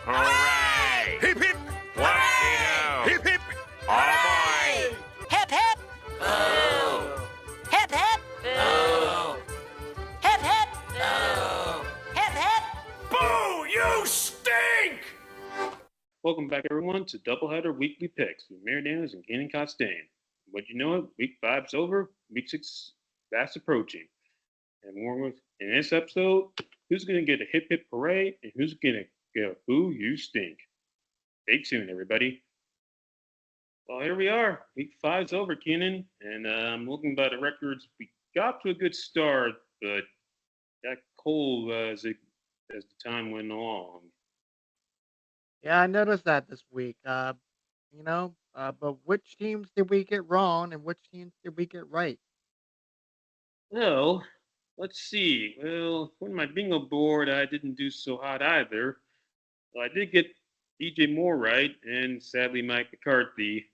Hooray! Hip hip! What do? Hip hip! Oh boy! Hip hip! Boo! Hip hip! Boo! Hip hip! Boo! Hip hip! Boo! You stink! Welcome back, everyone, to Doubleheader Weekly Picks with Amir Keenan and Keenan Costain. But you know it, Week 5's over, Week 6 is fast approaching. And more in this episode, who's going to get a hip hip hooray and who's going to get a boo you stink? Stay tuned, everybody. Well, here we are. Week 5's over, Keenan, and I'm looking by the records. We got to a good start, but got cold as the time went along. Yeah, I noticed that this week. But which teams did we get wrong and which teams did we get right? Well, let's see. Well, on my bingo board, I didn't do so hot either. Well, I did get DJ Moore right, and sadly, Mike McCarthy.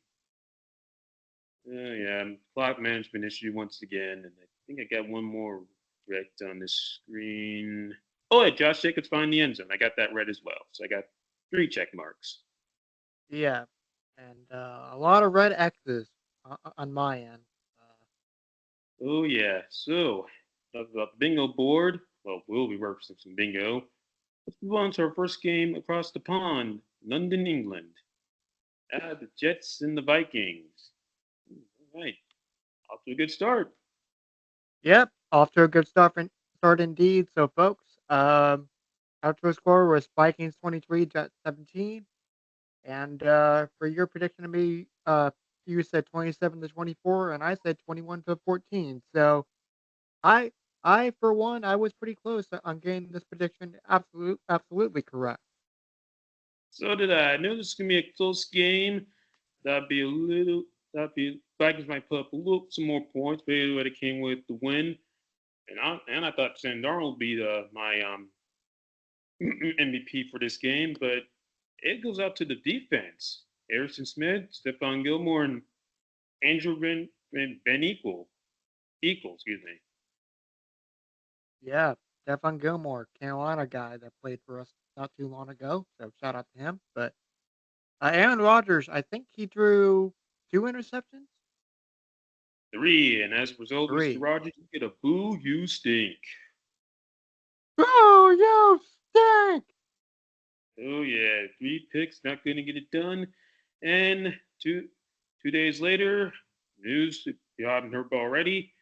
Yeah, clock management issue once again, and I think I got one more correct on this screen. Oh, yeah, Josh Jacobs find the end zone. I got that right as well. So I got 3 check marks. Yeah, and a lot of red X's on my end. Oh, yeah. So, the bingo board, well, we'll be referencing some bingo. Let's move on to our first game across the pond, London, England. The Jets and the Vikings. All right. Off to a good start. Yep, off to a good start indeed. So, folks, outro score was Vikings 23, Jets 17. And for your prediction of me, you said 27-24, and I said 21-14. So, I for one, I was pretty close on getting this prediction absolutely correct. So did I. I knew this was going to be a close game. Vikings might put up some more points, but anyway, it came with the win. And I thought Sam Darnold would be my MVP for this game, but it goes out to the defense. Harrison Smith, Stephon Gilmore, and Andrew Ben Equal, excuse me. Yeah, Stephon Gilmore, Carolina guy that played for us not too long ago. So shout out to him. But Aaron Rodgers, I think he threw 2 interceptions. 3, and as a result, 3. Mr. Rogers, you get a boo, you stink. Oh, you stink! Oh yeah, 3 picks, not going to get it done. And two days later, news you haven't heard already.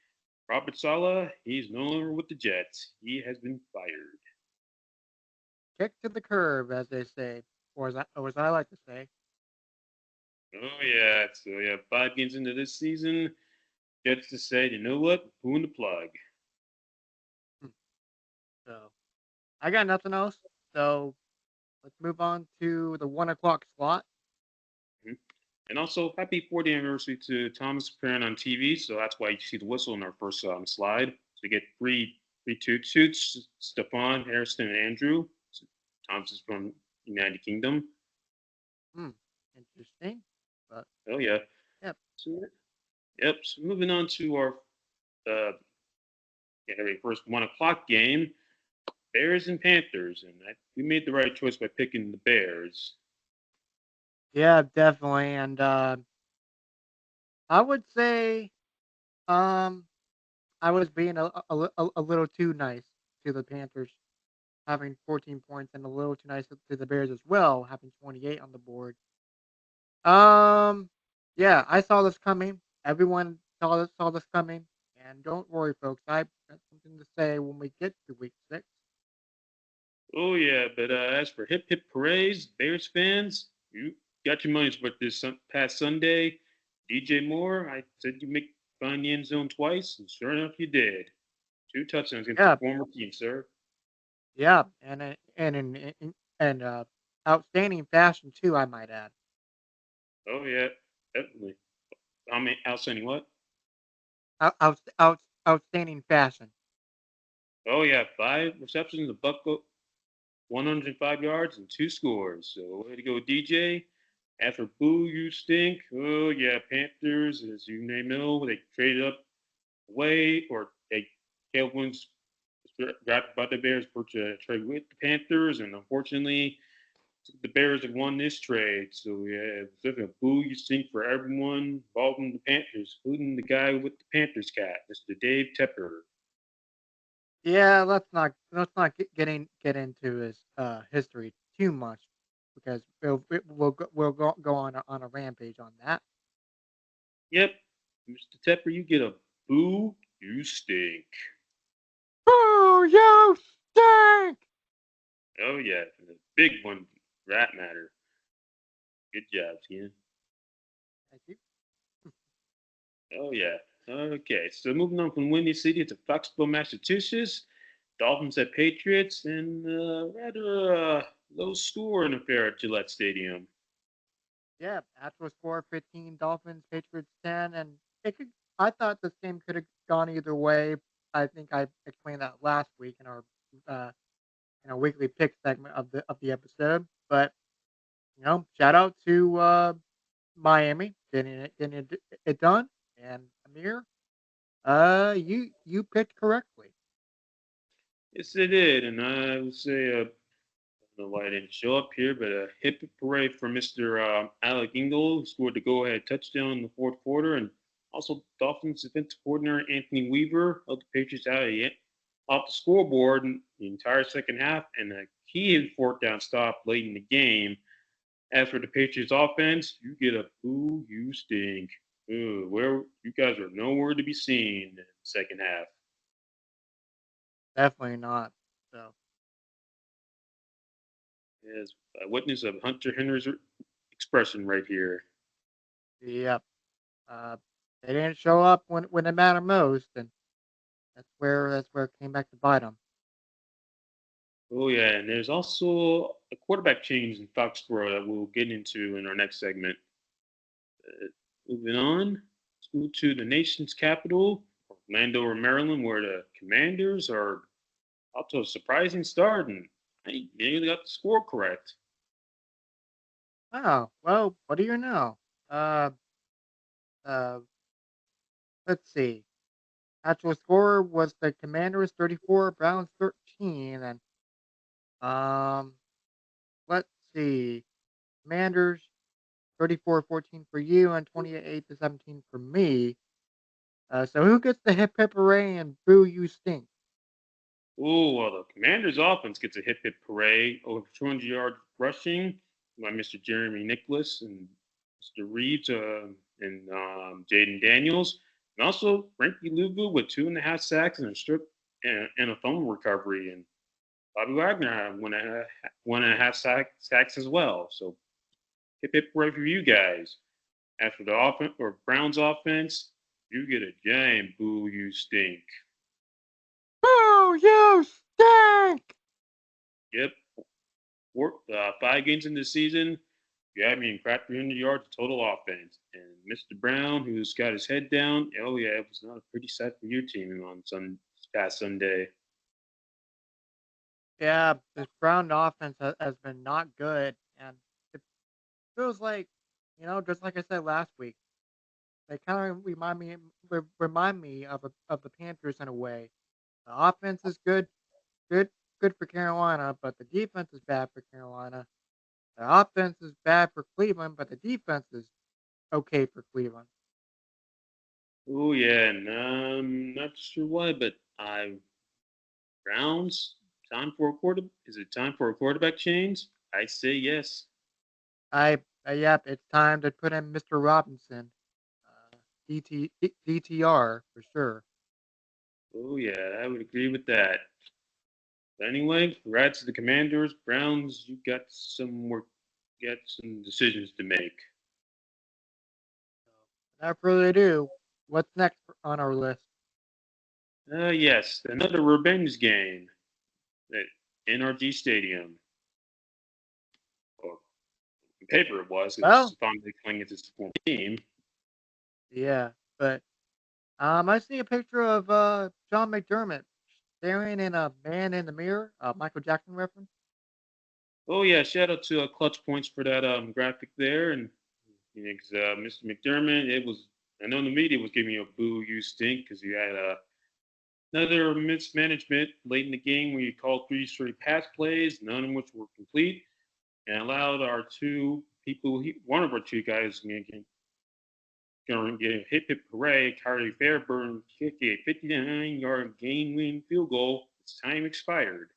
Robert Saleh, he's no longer with the Jets. He has been fired. Kick to the curb, as they say, or as I like to say. Oh yeah, so yeah, 5 games into this season, Jets just said, you know what, pulling the plug. So I got nothing else. So let's move on to the 1 o'clock slot. And also, happy 40th anniversary to Thomas appearing on TV. So that's why you see the whistle in our first slide. So you get three toot toots: Stephon, Harrison, and Andrew. So Thomas is from United Kingdom. Interesting. But Oh yeah. Yep. So moving on to our first 1 o'clock game, Bears and Panthers, and we made the right choice by picking the Bears. yeah, definitely. And I would say I was being a little too nice to the Panthers, having 14 points, and a little too nice to the Bears as well, having 28 on the board. Yeah, I saw this coming. Everyone saw this coming. And don't worry, folks. I got something to say when we get to week 6. Oh yeah, but as for hip hip parades, Bears fans, you got your money's worth this past Sunday. DJ Moore, I said you find the end zone twice, and sure enough, you did. 2 touchdowns against Yeah, the former team, sir. yeah, and in outstanding fashion too, I might add. Oh yeah, definitely. I mean, outstanding what? Outstanding fashion. Oh yeah, 5 receptions, a buck, 105 yards, and 2 scores. So way to go, DJ. After boo, you stink. Oh yeah, Panthers, as you may know, they traded up away, or Caleb Williams drafted by the Bears for to trade with the Panthers, and unfortunately, The Bears have won this trade, so yeah, it's just a boo you stink for everyone involved in the Panthers, including the guy with the Panthers cap, Mr. Dave Tepper. Yeah, let's not get into his history too much because we'll go on a rampage on that. Yep, Mr. Tepper, you get a boo you stink. Boo! You stink! Oh yeah, and a big one for that matter. Good job, Tina. Thank you. Oh yeah. Okay, so moving on from Windy City to Foxborough, Massachusetts. Dolphins at Patriots, and rather low scoring affair at Gillette Stadium. Yeah, actual score 15, Dolphins, Patriots 10, and it could. I thought this game could have gone either way. I think I explained that last week uh weekly pick segment of the episode. But shout out to Miami getting it done, and Amir, you picked correctly. Yes, they did, and I would say, I don't know why I didn't show up here, but a hip hip parade for Mr. Alec Ingold, who scored the go ahead touchdown in the fourth quarter, and also Dolphins defensive coordinator Anthony Weaver held the Patriots off the scoreboard in the entire second half, and a key fourth down stop late in the game. As for the Patriots offense, you get a boo, you stink. Ooh, where you guys are nowhere to be seen in the second half. Definitely not. So As a witness of Hunter Henry's expression right here. yep, uh, they didn't show up when it mattered most, and that's where it came back to bite them. Oh yeah, and there's also a quarterback change in Foxborough that we'll get into in our next segment. Uh, Moving on, let's move to the nation's capital, Orlando, Maryland, where the Commanders are up to a surprising start, and I nearly got the score correct. Oh well, what do you know? Uh, uh, let's see. Actual score was the Commanders 34, Browns 13, and um, let's see. Commanders 34-14 for you and 28-17 for me. So who gets the hip hip hooray and boo you stink? Oh, well, the Commanders' offense gets a hip hip parade over 200 yards rushing by Mr. Jeremy Nicholas and Mr. Reeves and Jaden Daniels. And also Frankie Louvu with 2.5 sacks and a strip and a fumble recovery. And Bobby Wagner had 1.5 sacks as well. So hip hip parade for you guys. As for the offense or Browns offense, you get a giant boo, you stink. Boo you stink! Yep, 5 games in the season, you had me in crack 300 yards of total offense. And Mr. Brown, who's got his head down, oh yeah, it was not a pretty sight for your team on past Sunday. Yeah, this Brown offense has been not good, and it feels like, just like I said last week, they kind of remind me of the Panthers in a way. The offense is good, good for Carolina, but the defense is bad for Carolina. The offense is bad for Cleveland, but the defense is okay for Cleveland. Oh yeah, and I'm not sure why, but I Browns time for a quarter. Is it time for a quarterback change? I say yes. Yep, it's time to put in Mr. Robinson, DTR for sure. Oh yeah, I would agree with that. But anyway, congrats to the Commanders. Browns, you got some decisions to make. Without further ado, what's next on our list? Yes, another revenge game at NRG Stadium. Or on paper it was, Well, because Stephon playing against his former team. yeah, but I see a picture of John McDermott staring in a man in the mirror, Michael Jackson reference. Oh yeah, shout out to Clutch Points for that graphic there, and Mr. McDermott. It was I know the media was giving you a boo, you stink, because you had another mismanagement late in the game where you called 3 straight pass plays, none of which were complete. and allowed our two people, one of our two guys, going to get a hip hooray. Kyrie Fairburn kicked a 59-yard game-winning field goal. Its time expired.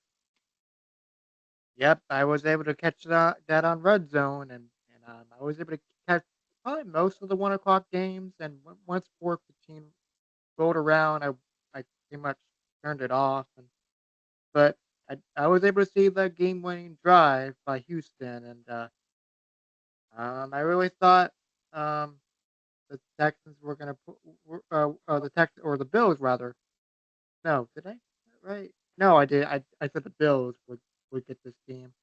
Yep, I was able to catch that on Red Zone, and I was able to catch probably most of the 1 o'clock games. And once 4:15 rolled around, I pretty much turned it off. But I was able to see the game-winning drive by Houston, and I really thought um, the Texans were going to put the Tex or the Bills rather. No, did I? Right? No, I did. I said the Bills would get this game.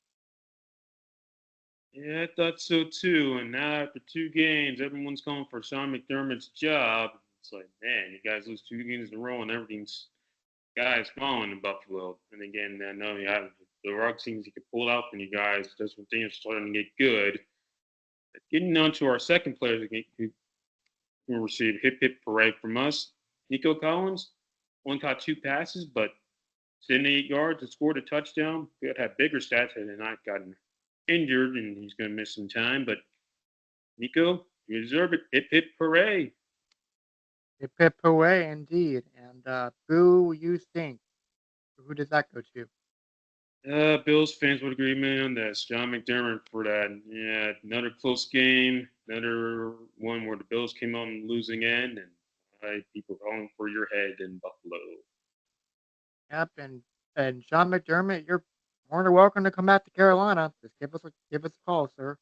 Yeah, I thought so too. And now after 2 games, everyone's calling for Sean McDermott's job. It's like, man, you guys lose 2 games in a row, and everything's guys falling in Buffalo. And again, I know you have the rock teams you can pull out from you guys just when things are starting to get good. But getting on to our second player who received hip hooray from us, Nico Collins. Only caught 2 passes, but 78 yards and scored a touchdown. Could have bigger stats had he not gotten injured, and he's going to miss some time. But Nico, you deserve it. Hip hooray! Hip hip hooray, indeed. And boo, you stink. Who does that go to? Bills fans would agree with me on this. John McDermott for that. Yeah, another close game. Another one where the Bills came on the losing end, and people calling for your head in Buffalo. Yep, and Sean McDermott, you're more than welcome to come back to Carolina. Just give us a call, sir.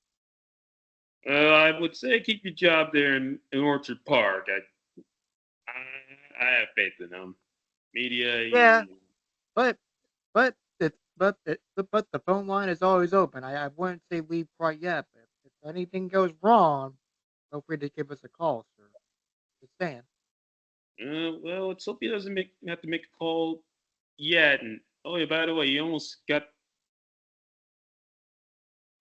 I would say keep your job there in Orchard Park. I have faith in them. Media, Yeah, but but the phone line is always open. I wouldn't say leave quite yet, but if anything goes wrong, feel free to give us a call, sir. Just saying. well, let's hope he doesn't have to make a call yet. And oh yeah, by the way, you almost got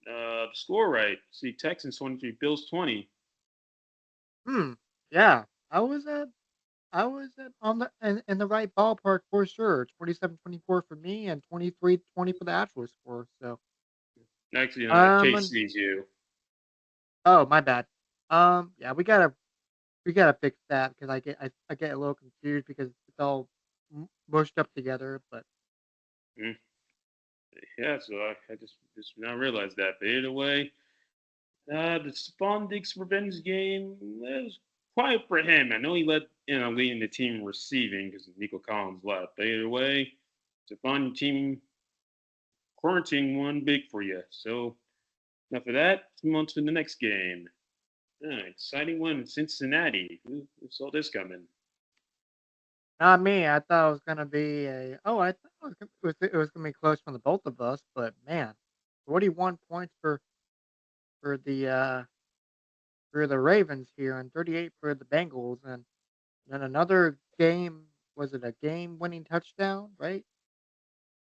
the score right. See, Texans 23, Bills 20. Hmm. Yeah, I was on in the right ballpark for sure. 27-24 for me and 23-20 for the actual score. So, Actually, Chase um, sees you. oh my bad. Yeah, we gotta fix that because I get a little confused because it's all mushed up together. But Mm. Yeah, so I just now realized that. But either way, the Stephon Diggs revenge game was quiet for him. I know he led, leading the team receiving because Nico Collins left. But either way, Stephon, your team quarantine one big for you. So enough of that. Let's move on to the next game. Exciting one in Cincinnati. Who saw this coming? not me. I thought it was gonna be a. Oh, I thought it was gonna be close from the both of us. But man, 41 points for the uh for the Ravens here and 38 for the Bengals, and then another game. Was it a game-winning touchdown? Right?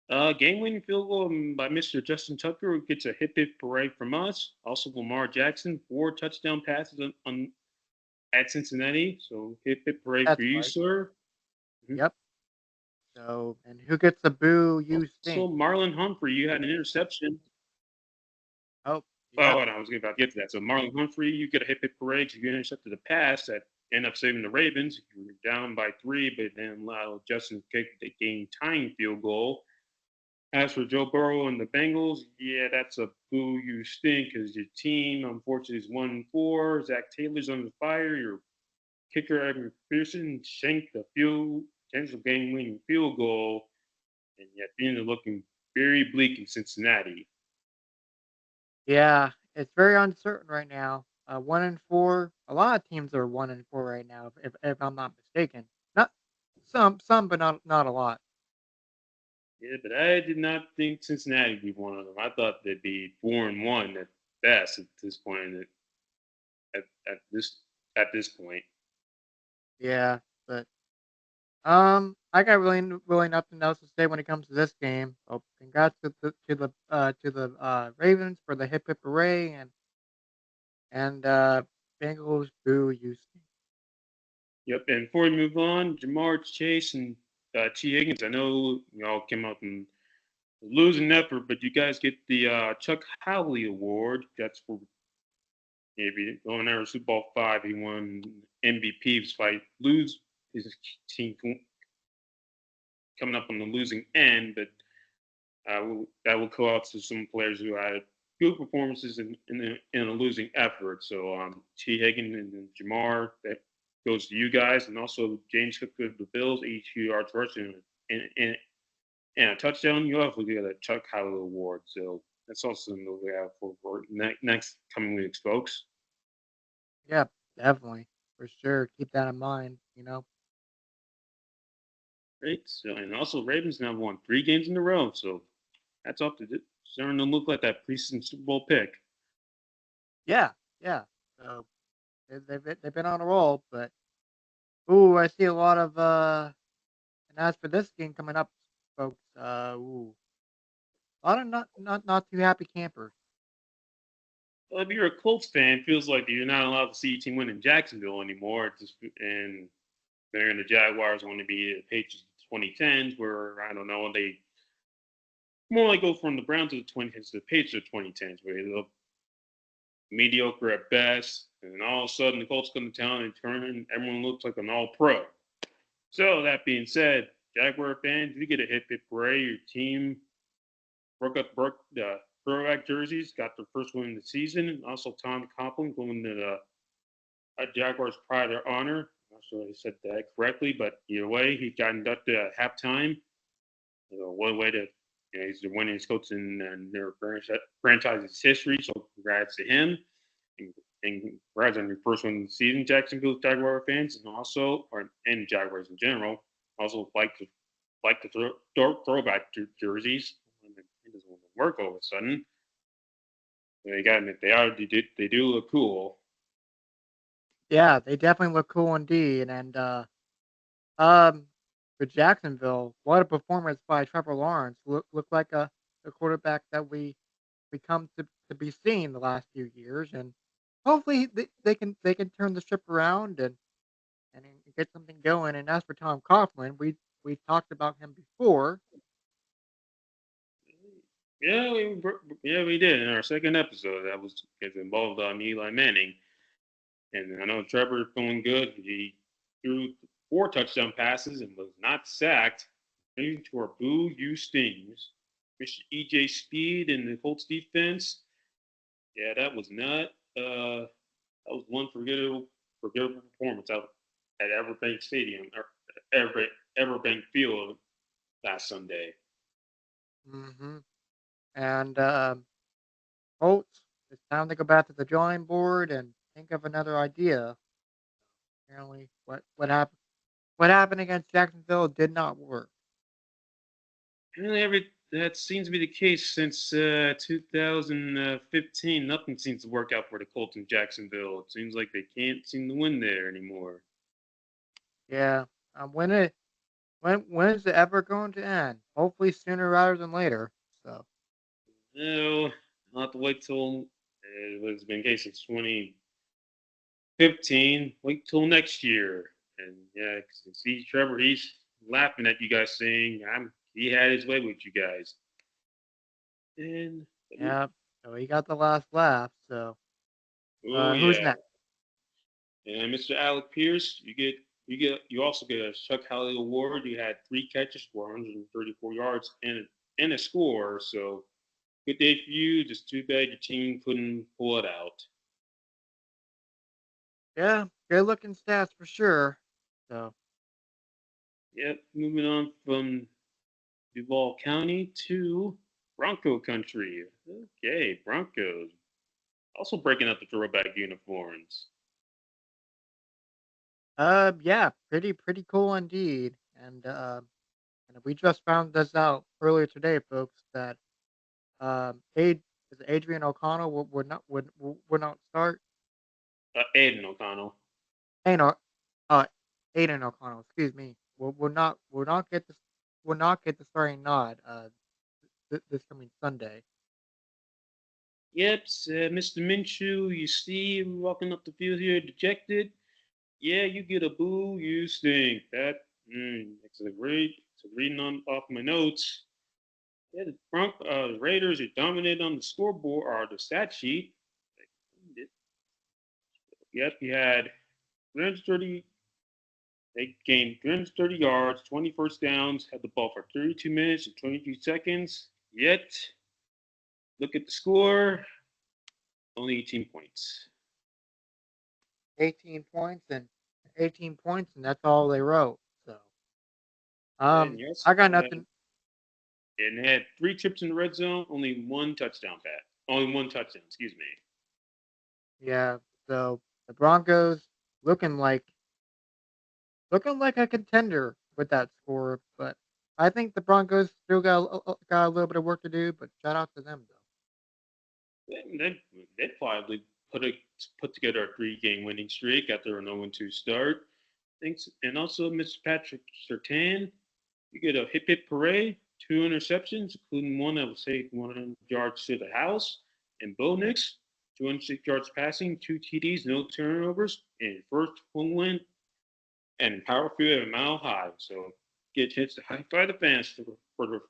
Game-winning field goal by Mr. Justin Tucker, who gets a hip parade from us. Also, Lamar Jackson, 4 touchdown passes at Cincinnati. So hip parade for That's you, right. sir. Mhm. Yep. So, and who gets the boo? You Also, stink. Marlon Humphrey, you had an interception. Oh, Oh, yep. hold on, I was about to get to that. So Marlon Humphrey, you get a hip parade. You intercepted a pass that ended up saving the Ravens. You were down by 3, but then allowed Justin to kick the game-tying field goal. As for Joe Burrow and the Bengals, yeah, that's a boo you stink because your team, unfortunately, is 1-4. Zach Taylor's under fire. Your kicker, Evan Pearson, shanked the potential game winning field goal. And yet things are looking very bleak in Cincinnati. Yeah, it's very uncertain right now. 1-4. A lot of teams are 1-4 right now, if I'm not mistaken. Not some, but not a lot. Yeah, but I did not think Cincinnati would be one of them. I thought they'd be 4-1 at best at this point. At, at this at this point. Yeah, but I got really nothing else to say when it comes to this game. So congrats to the Ravens for the hip hooray and Bengals boo you stink. Yep. And before we move on, Jamar Chase and T. Higgins. I know we all came out and losing effort, but you guys get the Chuck Howley Award. That's for maybe going there Super Bowl five. He won MVP despite lose his team coming up on the losing end, but that will go out to some players who had good performances in a losing effort. So T. Hagen and Jamar, that goes to you guys, and also James Cook of the Bills, 82 yards rushing and a touchdown. You also get a Chuck Howley Award. So that's also something that we have for next coming weeks, folks. Yeah, definitely. For sure. Keep that in mind, Right. So and also Ravens now won 3 games in a row. So that's off to starting to look like that preseason Super Bowl pick. Yeah, yeah. So they've been on a roll, but ooh, I see a lot of and as for this game coming up, folks, ooh, a lot of not too happy campers. Well, if you're a Colts fan, it feels like you're not allowed to see your team win in Jacksonville anymore. And they're in the Jaguars want to be the Patriots 2010s, where I don't know, they more like go from the Browns to the 2010s to the Patriots 2010s, where they look mediocre at best, and then all of a sudden the Colts come to town and turn and everyone looks like an all-pro. So that being said, Jaguar fans, you get a hip hooray. Your team broke the throwback jerseys, got their first win of the season, and also Tom Coughlin going to the Jaguars Pride of Honor. I'm not sure I said that correctly, but either way, he got inducted at halftime. One way to, he's the winningest coach in their franchise's history, so congrats to him. And congrats on your first win of the season, Jacksonville Jaguar fans, and Jaguars in general. Also like the throwback jerseys. It doesn't work all of a sudden. They got admit they do look cool. Yeah, they definitely look cool indeed. And um, for Jacksonville, what a performance by Trevor Lawrence. Looked like a quarterback that we come to be seeing the last few years, and hopefully they can turn the ship around and get something going. And as for Tom Coughlin, we talked about him before. Yeah, we did in our second episode. That was it involved Eli Manning, and I know Trevor's feeling good. He threw 4 touchdown passes and was not sacked, leading to our boo you stings. Mr. EJ Speed and the Colts defense. Yeah, that was not. That was one forgettable performance out at Everbank Stadium or Everbank Field last Sunday. hmm And Colts, it's time to go back to the drawing board and think of another idea. Apparently, what happened against Jacksonville did not work. Really, that seems to be the case since 2015. Nothing seems to work out for the Colts in Jacksonville. It seems like they can't seem to win there anymore. Yeah. When is it ever going to end? Hopefully sooner rather than later. So No, I'll have to wait till it's been the case since 2015. Wait till next year. And yeah, see Trevor, he's laughing at you guys saying he had his way with you guys. And yeah, so he got the last laugh. So oh who's yeah, next? and Mr. Alec Pierce, you also get a Chuck Howley Award. You had 3 catches for 134 yards and a score. So good day for you. Just too bad your team couldn't pull it out. Yeah, good looking stats for sure. So Yep, moving on from Duval County to Bronco Country. Okay, Broncos. Also breaking out the throwback uniforms. yeah, pretty cool indeed. And we just found this out earlier today, folks, that Adrian O'Connell would not start. Aiden O'Connell. Aiden, uh, Aiden O'Connell, excuse me, will not get the starting nod this coming Sunday. Yep, Mr. Minshew, you see walking up the field here dejected. Yeah, you get a boo, you stink. It's a reading on off my notes. Yeah, the Raiders are dominated on the scoreboard or the stat sheet. Yep, you had 330. They gained 330 yards, 20 first downs, had the ball for 32 minutes and 22 seconds. Yet, look at the score, only 18 points. 18 points and 18 points, and that's all they wrote. So, And yes, I got nothing. and they had 3 trips in the red zone, only one touchdown pass. Only one touchdown, excuse me. Yeah. So the Broncos looking like looking like a contender with that score, but I think the Broncos still got a little bit of work to do. But shout out to them They probably put together a 3-game winning streak after an 0-2 start. Thanks, and also Mr. Patrick Sertan. You get a hip hip hooray, 2 interceptions, including one that was say 100 yards to the house. And Bo Nix, 206 yards passing, 2 TDs, no turnovers, and first home win and power field at a mile high. So get a chance to high five the fans for the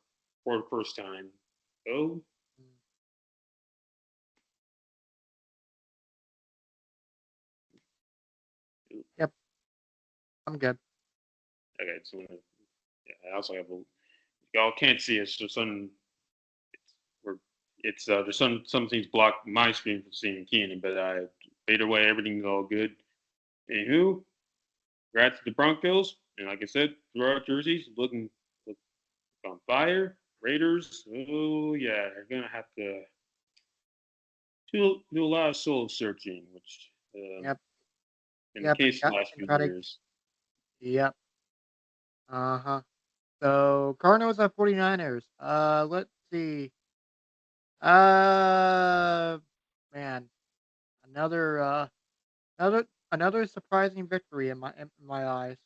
first time. Oh, though. Yep, I'm good. okay. So I also have a. Y'all can't see it. So there's some things block my screen from seeing Keenan, but either way, everything's all good. Anywho, congrats to the Broncos, and like I said, throw out jerseys, look on fire. Raiders, oh yeah, they're gonna have to do a lot of soul searching, which Yep, in the yep, case of the last and few try to. years. Yep. Uh-huh. So Cardinals at 49ers. Let's see. Uh, man, another another surprising victory in my eyes.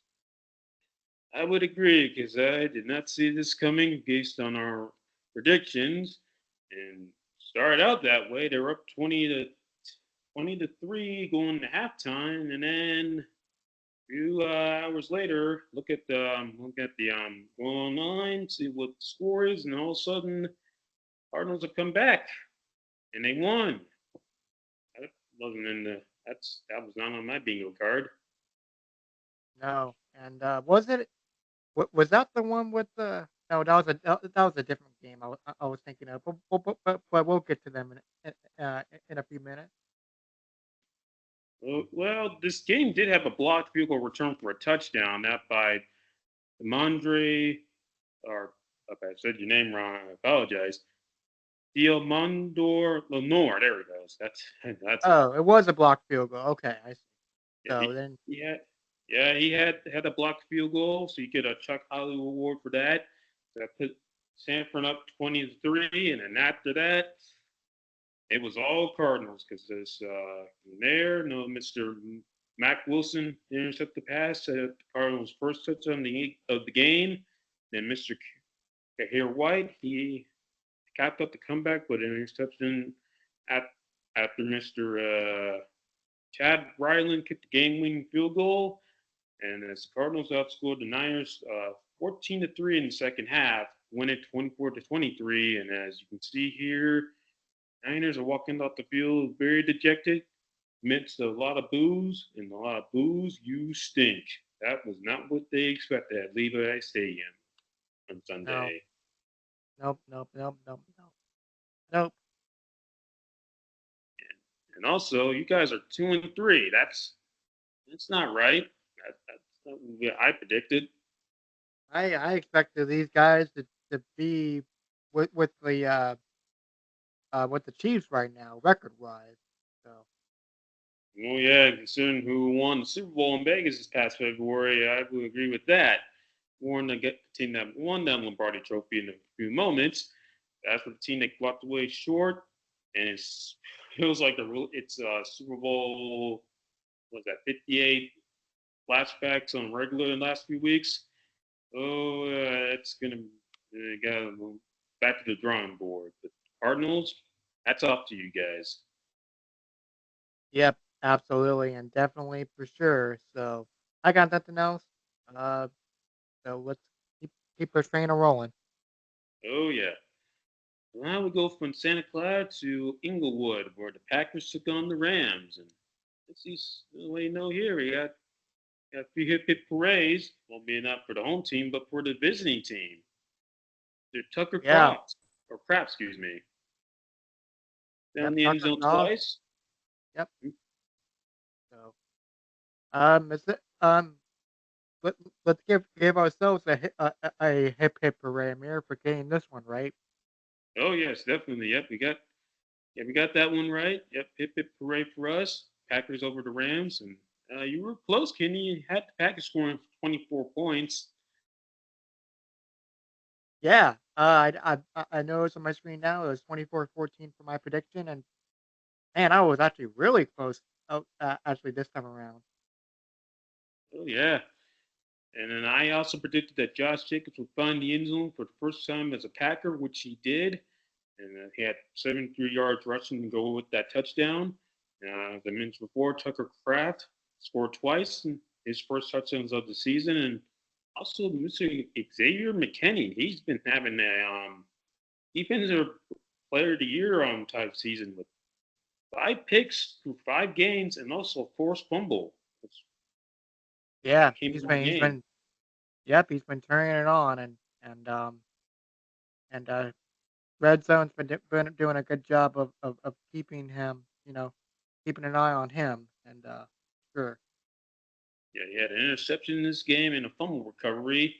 I would agree because I did not see this coming based on our predictions, and started out that way. They were up 20-3 going to halftime, and then a few hours later, look at the go online, see what the score is, and all of a sudden, Cardinals have come back and they won. That wasn't in the that was not on my bingo card. No, and was that the one with the? No, that was a different game. I was thinking of, but we'll get to them in a few minutes. Well, this game did have a blocked field goal return for a touchdown, that by Demondre, or if I said your name wrong, I apologize. Diamondor Lenore. There he goes. That's it. Oh, it was a blocked field goal. Okay, I see. Yeah, So then, he had a blocked field goal, so you get a Chuck Holly award for that. So that put Sanford up 20-3, and then after that, it was all Cardinals because there's there no Mr. Mac Wilson intercept the pass at the Cardinals' first touchdown of the game. Then Mr. Kahir White he capped up the comeback with an interception at, after Mr. Chad Ryland kicked the game-winning field goal, and as the Cardinals outscored the Niners 14-3 in the second half, winning 24-23. And as you can see here, Niners are walking off the field very dejected, amidst a lot of boos, and a lot of boos, you stink. That was not what they expected at Levi Stadium on no, Sunday. nope, nope, nope, nope, nope, nope. And also, you guys are 2-3. That's not right. That's not what I predicted. I expected these guys to be with the Chiefs right now, record wise. So Oh yeah, considering who won the Super Bowl in Vegas this past February, I would agree with that. Warren to get the team that won that Lombardi Trophy in a few moments. That's what the team that walked away short, and it feels like it's Super Bowl was that 58 flashbacks on regular in the last few weeks. Oh, it's gonna go back to the drawing board. The Cardinals, that's up to you guys. yep, absolutely and definitely for sure. So I got nothing else. Uh, so let's keep this train a rolling. Oh yeah. Now we go from Santa Clara to Inglewood, where the Packers took on the Rams. And let's see, what you know here, we got a few hip parades. Well, maybe not for the home team, but for the visiting team. They're Tucker Yeah. Crap, excuse me. Down Yep. the end Tucker zone Kraft. twice. Yep. Hmm. So, is it let's give ourselves a hip hooray, Amir, for getting this one right. Oh yes, definitely. Yep, we got that one right. Yep, hip hooray for us. Packers over the Rams, and you were close, Kenny. You had the Packers scoring 24 points. Yeah. I know it's on my screen now. It was 24-14 for my prediction, and man, I was actually really close. Actually, this time around. Oh yeah. And then I also predicted that Josh Jacobs would find the end zone for the first time as a Packer, which he did. And he had 73 yards rushing to go with that touchdown. As I mentioned before, Tucker Kraft scored twice in his first touchdowns of the season. And also, Mr. Xavier McKinney, he's been having a defensive player of the year type season with 5 picks through 5 games and also a forced fumble, which Yeah, came he's in the been he's game. been yep, he's been turning it on, and Red Zone's been doing a good job of keeping him, keeping an eye on him, and sure. Yeah, he had an interception in this game and a fumble recovery.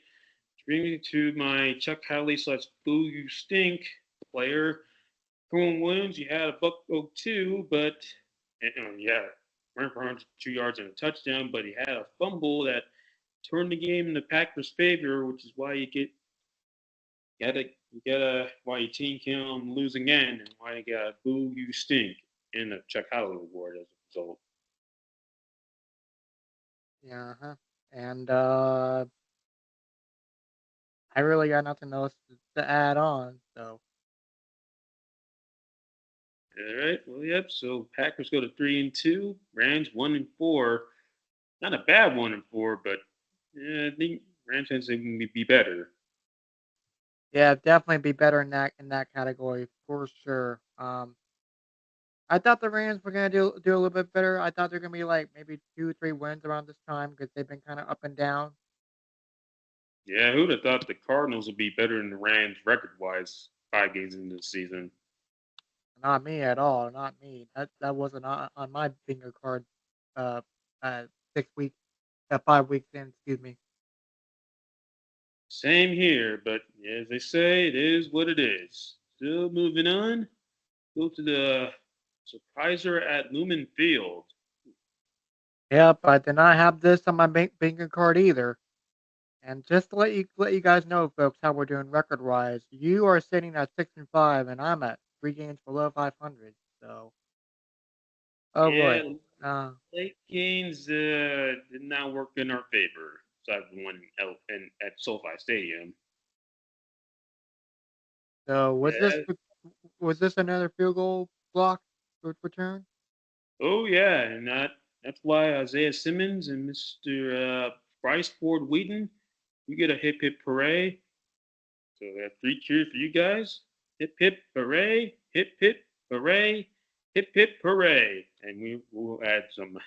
Bringing me to my Chuck Howley / Boo You Stink player. Cohen Williams, you had a buck 02, but yeah, ran for 102 yards and a touchdown, but he had a fumble that turned the game in the Packers' favor, which is why you gotta why your team can lose again, and why you got Boo You Stink in the Chuck Howley award as a result. Yeah, huh. And I really got nothing else to add on. So All right. Well, yep. So Packers go to 3-2. Rams 1-4. Not a bad 1-4, but I think Rams fans think can be better. yeah, definitely be better in that category for sure. I thought the Rams were gonna do a little bit better. I thought they're gonna be like maybe 2 3 wins around this time because they've been kind of up and down. Yeah, who'd have thought the Cardinals would be better than the Rams record-wise 5 games into the season? Not me at all. Not me. That wasn't on my finger card. Uh, 6 weeks, 5 weeks in. Excuse me. Same here, but as they say, it is what it is. Still moving on. Go to the surpriser at Lumen Field. Yep, I did not have this on my finger card either. And just to let you guys know, folks, how we're doing record wise. You are sitting at 6-5, and I'm at 3 games below 500. So, oh boy. Yeah, Uh, late games did not work in our favor. Aside from one at SoFi Stadium. so Yeah. was this another field goal block return? Oh yeah, and that's why Isaiah Simmons and Mr. Bryce Ford Wheaton, you get a hip hooray. So that's 3 cheers for you guys. Hip hooray, hip hooray, hip hooray, and we will add some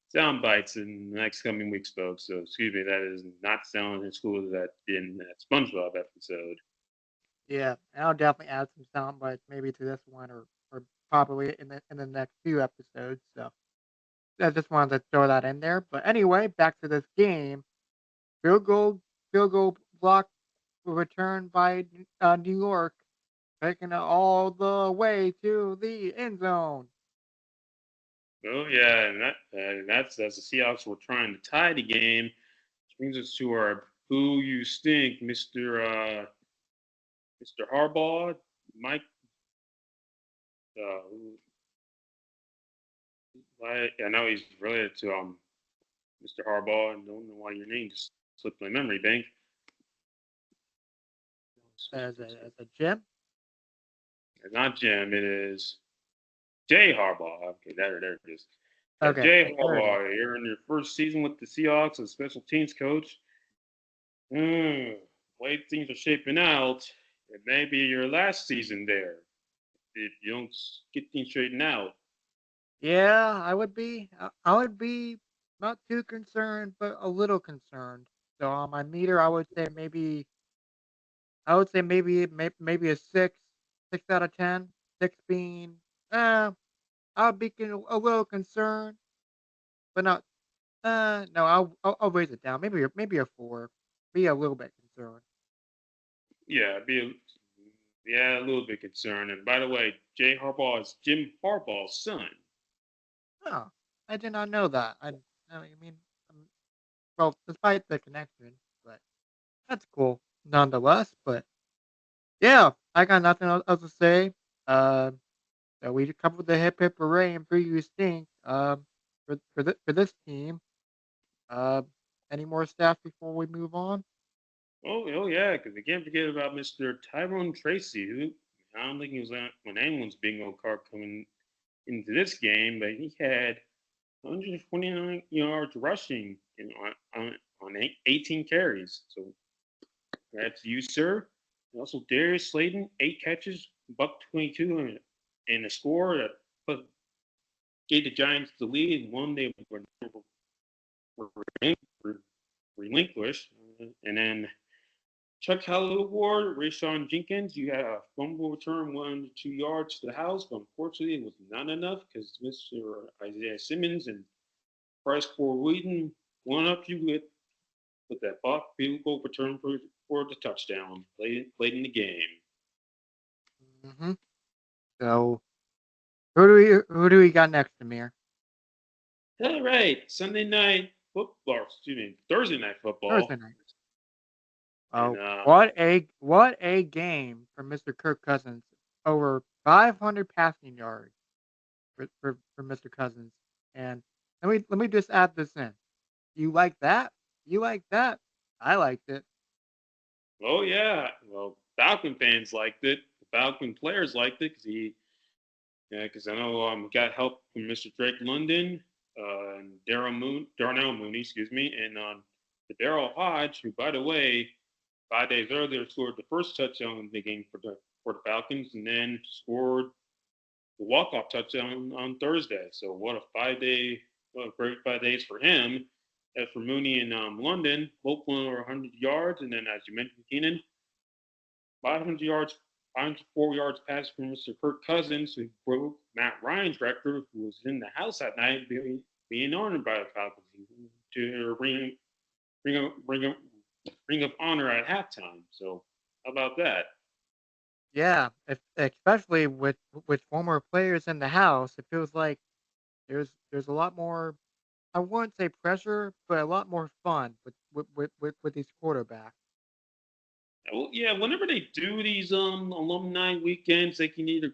sound bites in the next coming weeks, folks. So excuse me, that is not sounding as cool as that in that SpongeBob episode. Yeah, and I'll definitely add some sound bites maybe to this one or probably in the next few episodes. So I just wanted to throw that in there. But anyway, back to this game. Field goal field goal block return by New York, taking it all the way to the end zone. Oh yeah, and that's as the Seahawks were trying to tie the game. Which brings us to our "Boo You Stink," Mr. Harbaugh, Mike. I know he's related to Mr. Harbaugh, and don't know why your name just slipped my memory bank. As a gym. It's not Jim. It is Jay Harbaugh. Okay, there it is. Yeah, Okay, Jay there it is. Harbaugh. You're in your first season with the Seahawks as special teams coach. Way things are shaping out. it may be your last season there if you don't get things straightened out. Yeah, I would be not too concerned, but a little concerned. So on my meter, I would say maybe a 6 out of 10. Six being, uh, I would be a little concerned, but not. No, I'll raise it down. Maybe a 4. Be a little bit concerned. Yeah, yeah, a little bit concerned. And by the way, Jay Harbaugh is Jim Harbaugh's son. Oh, I did not know that. I mean, um, well, despite the connection, but that's cool nonetheless. But yeah, I got nothing else to say. Uh, so we covered the hip hip hooray and you stink. For this team. Uh, any more staff before we move on? Oh yeah, because we can't forget about Mr. Tyrone Tracy, who I don't think he was on anyone's bingo card coming into this game, but he had 129 yards rushing on 18 carries. So that's you, sir. And also, Darius Slayton, 8 catches, buck 22, and a score that gave the Giants the lead, and one they were relinquished. And then Chuck Howell Award, Rayshon Jenkins, you had a fumble return, 1 to 2 yards to the house, but unfortunately it was not enough because Mr. Isaiah Simmons and Bryce Ford Wheaton won up you with that block field goal return for the touchdown late in the game. Mm-hmm. So who do we got next, Amir? All right, Sunday night football. Excuse me, Thursday night football. Thursday night. And, Oh, what a game for Mr. Kirk Cousins. Over 500 passing yards for Mr. Cousins. And let me just add this in. You like that? You like that? I liked it. oh yeah, well, Falcon fans liked it. The Falcon players liked it because I know got help from Mr. Drake London and Darnell Mooney, excuse me, and Daryl Hodge, who, by the way, 5 days earlier scored the first touchdown in the game for the Falcons, and then scored the walk-off touchdown on Thursday. So what a 5 day, what a great 5 days for him. As for Mooney and London, both went over 100 yards, and then as you mentioned, Keenan, 500 yards, 504 yards pass from Mr. Kirk Cousins, who broke Matt Ryan's record, who was in the house that night, being honored by the Falcons to ring of honor at halftime. So how about that? Yeah, especially with former players in the house, it feels like there's a lot more. I wouldn't say pressure, but a lot more fun with these quarterbacks. Well, yeah, whenever they do these alumni weekends, they can either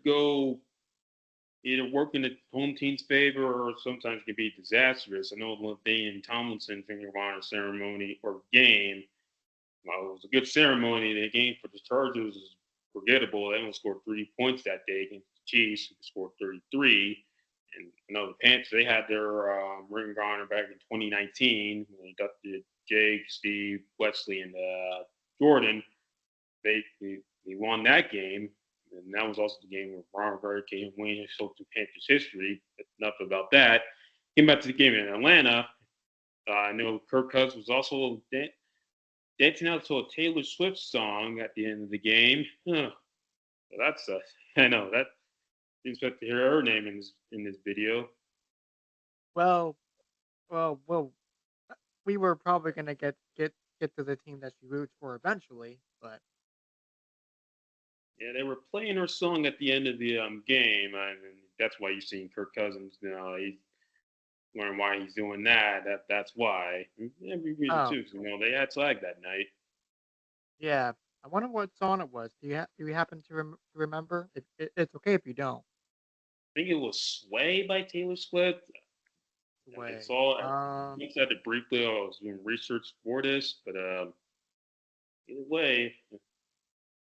work in the home team's favor or sometimes can be disastrous. I know Ladainian Tomlinson finger of honor ceremony or game. Well, it was a good ceremony. The game for the Chargers is forgettable. They only scored 3 points that day against the Chiefs, who scored 33. And I know the Panthers, they had their ring of honor back in 2019 when they inducted Jake, Steve, Wesley, and Jordan. They won that game, and that was also the game where Ron Rivera came winning to Panthers history. But enough about that. Came back to the game in Atlanta. I know Kirk Cousins was also dancing out to a Taylor Swift song at the end of the game. Huh. So that's I know that didn't expect to hear her name in this video. Well, well, we were probably gonna get to the team that she roots for eventually, but Yeah, they were playing her song at the end of the game, and that's why you're seeing Kirk Cousins. He's learning why he's doing that. That's why. Every reason oh, too. 'Cause, they had flag that night. yeah. I wonder what song it was. Do you happen to remember? It's okay if you don't. I think it was "Sway" by Taylor Swift. I Way. saw. I looked at it briefly. I was doing research for this, but either way,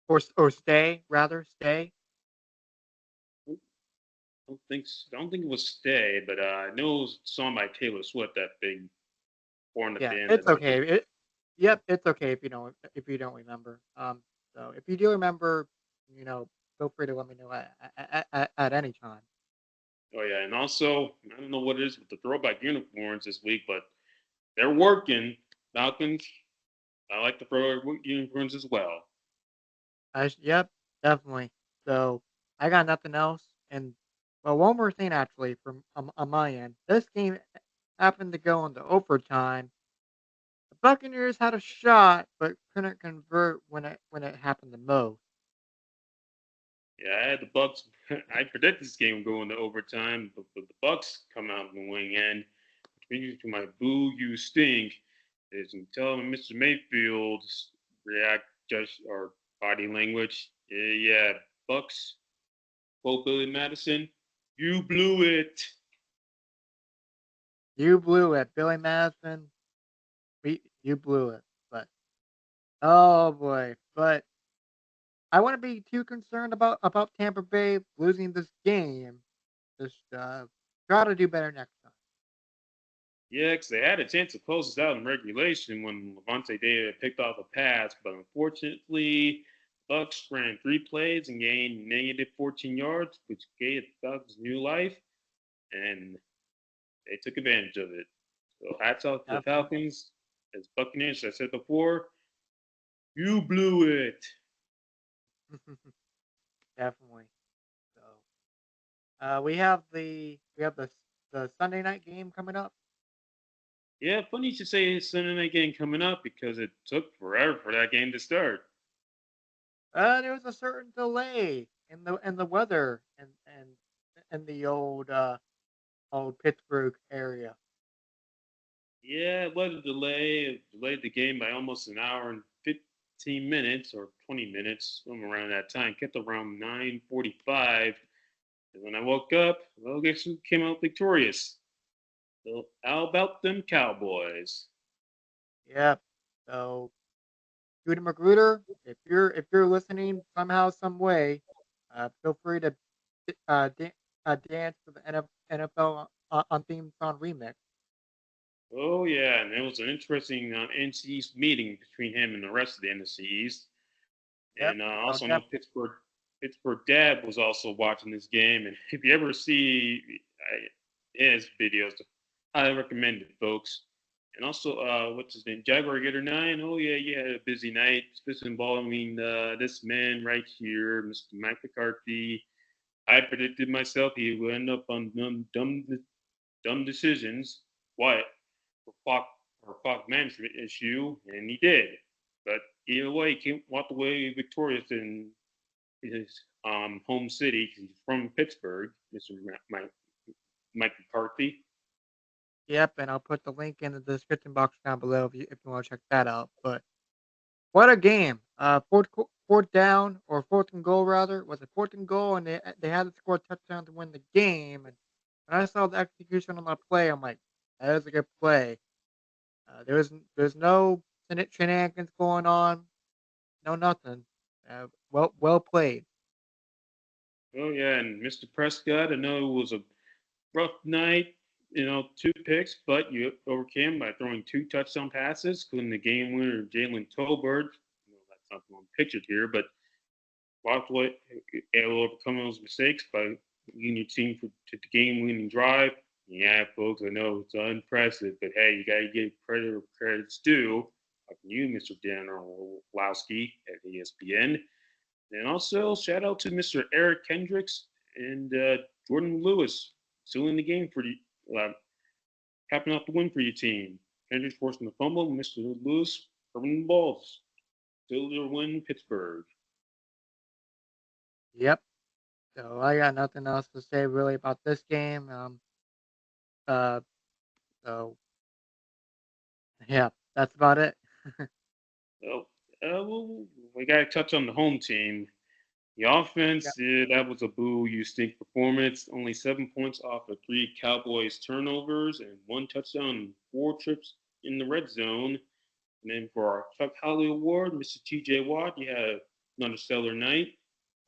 Or stay rather stay. I don't think it was "Stay," but I know it was a song by Taylor Swift that they formed at Yeah, the end of it's the. okay. Yep, it's okay if you don't remember. So if you do remember, feel free to let me know at any time. Oh yeah, and also I don't know what it is with the throwback uniforms this week, but they're working. Falcons. I like the throwback uniforms as well. Yep, definitely. So I got nothing else. And well, one more thing actually from on my end. This game happened to go into overtime. The Buccaneers had a shot, but couldn't convert when it happened the most. Yeah, I had the Bucks. I predicted this game going to overtime, but the Bucks come out in the wing end. Which brings me to my boo you stink. Is you tell Mr. Mayfield's react just or body language. Yeah, Bucks. Quote Billy Madison. You blew it. You blew it, Billy Madison. You blew it. But oh boy, but I wouldn't be too concerned about Tampa Bay losing this game. Just try to do better next time. Yeah, because they had a chance to close this out in regulation when Levante David picked off a pass, but unfortunately, Bucks ran 3 plays and gained negative 14 yards, which gave the Falcons new life, and they took advantage of it. So hats off to the Definitely. Falcons. As Buccaneers, as I said before, you blew it. Definitely. So we have the Sunday night game coming up. Yeah, funny you should say Sunday night game coming up because it took forever for that game to start. There was a certain delay in the weather and in the old Pittsburgh area. Yeah, it was a delay. It delayed the game by almost an hour and 15 minutes or 20 minutes, somewhere around that time. Kept around 9:45. And when I woke up, well, guess who came out victorious? So how about them Cowboys? Yep. So Scooter Magruder, if you're listening somehow, some way, feel free to dance to the NFL on theme song remix. Oh yeah, and it was an interesting NFC East meeting between him and the rest of the NFC East. Yep. And I'll also, I know def- Pittsburgh Dad was also watching this game. And if you ever see his videos, I recommend it, folks. And also, what's his name? Jaguar Gator 9. Oh, yeah, you had a busy night. This involving this man right here, Mr. Mike McCarthy. I predicted myself he would end up on dumb decisions. What? For clock management issue, and he did. But either way, he walked away victorious in his home city. He's from Pittsburgh, Mr. Mike McCarthy. Yep, and I'll put the link in the description box down below if you want to check that out. But what a game! Fourth down or fourth and goal rather was it fourth and goal, and they had to score a touchdown to win the game. And when I saw the execution on that play, I'm like, that is a good play. There's no shenanigans going on, no nothing. Well played. Oh yeah, and Mr. Prescott. I know it was a rough night. 2 picks, but you overcame by throwing 2 touchdown passes, including the game winner Jalen Tolbert. That's not the one pictured here, but walked away able to overcome those mistakes by leading your team to the game-winning drive. Yeah, folks, I know it's unimpressive, but hey, you got to give credit where credit's due. Like you, Mr. Dan Orlowski at ESPN. And also, shout out to Mr. Eric Kendricks and Jordan Lewis, still in the game for you, capping off the win for your team. Kendricks forcing the fumble, Mr. Lewis covering the balls. Still their win, Pittsburgh. Yep. So I got nothing else to say really about this game. Uh. So yeah, that's about it. Well, we got to touch on the home team. The Yep. offense, that was a boo you stink performance. Only 7 points off of 3 Cowboys turnovers and 1 touchdown and 4 trips in the red zone. And then for our Chuck Howley Award, Mr. TJ Watt, you had another stellar night,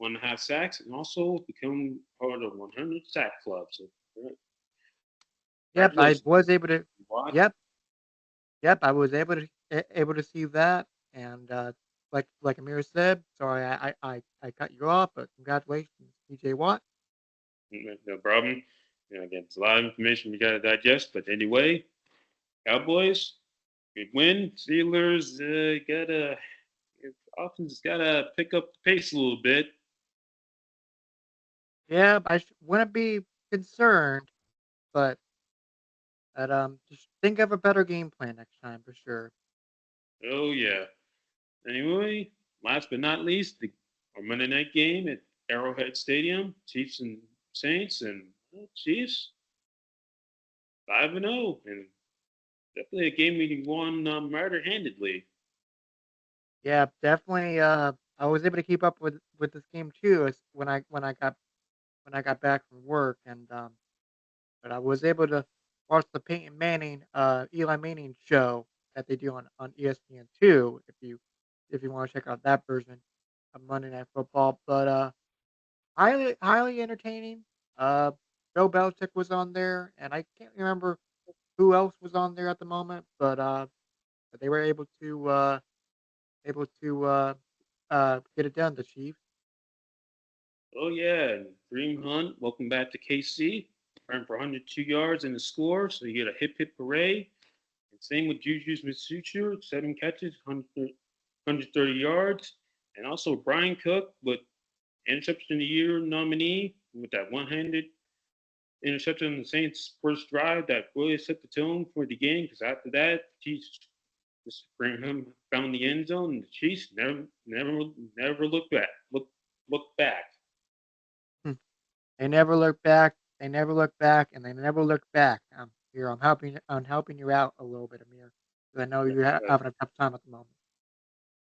1.5 sacks, and also become part of 100 sack club. So Yep. I congratulations, was able to. Watt. Yep. Yep. I was able to see that, and like Amir said, sorry I cut you off, but congratulations, TJ Watt. No problem. Again, it's a lot of information we got to digest. But anyway, Cowboys, good win. Steelers, offense gotta pick up the pace a little bit. Yeah, wouldn't be concerned, but just think of a better game plan next time for sure. Oh yeah. Anyway, last but not least, our Monday night game at Arrowhead Stadium, Chiefs and Saints, and Chiefs 5-0, and definitely a game we won rather handedly. Yeah, definitely. I was able to keep up with this game too. As when I got back from work, and but I was able to watch the Peyton Manning, Eli Manning show that they do on ESPN two. If you want to check out that version of Monday Night Football, but highly entertaining. Uh, Bill Belichick was on there, and I can't remember who else was on there at the moment, but they were able to get it done. The Chiefs. Oh yeah, and Dream Hunt, welcome back to KC. Ran for 102 yards in the score, so you get a hip hip hooray. And same with Juju Smith-Schuster, 7 catches, 130 yards. And also Brian Cook with interception of the year nominee with that one-handed interception on the Saints' first drive that really set the tone for the game. Because after that, Chiefs just bring him found the end zone, and the Chiefs never looked back. Look back. Hmm. They never look back. They never look back, and they never look back. Here, I'm helping you out a little bit, Amir, because I know you're Uh, having a tough time at the moment.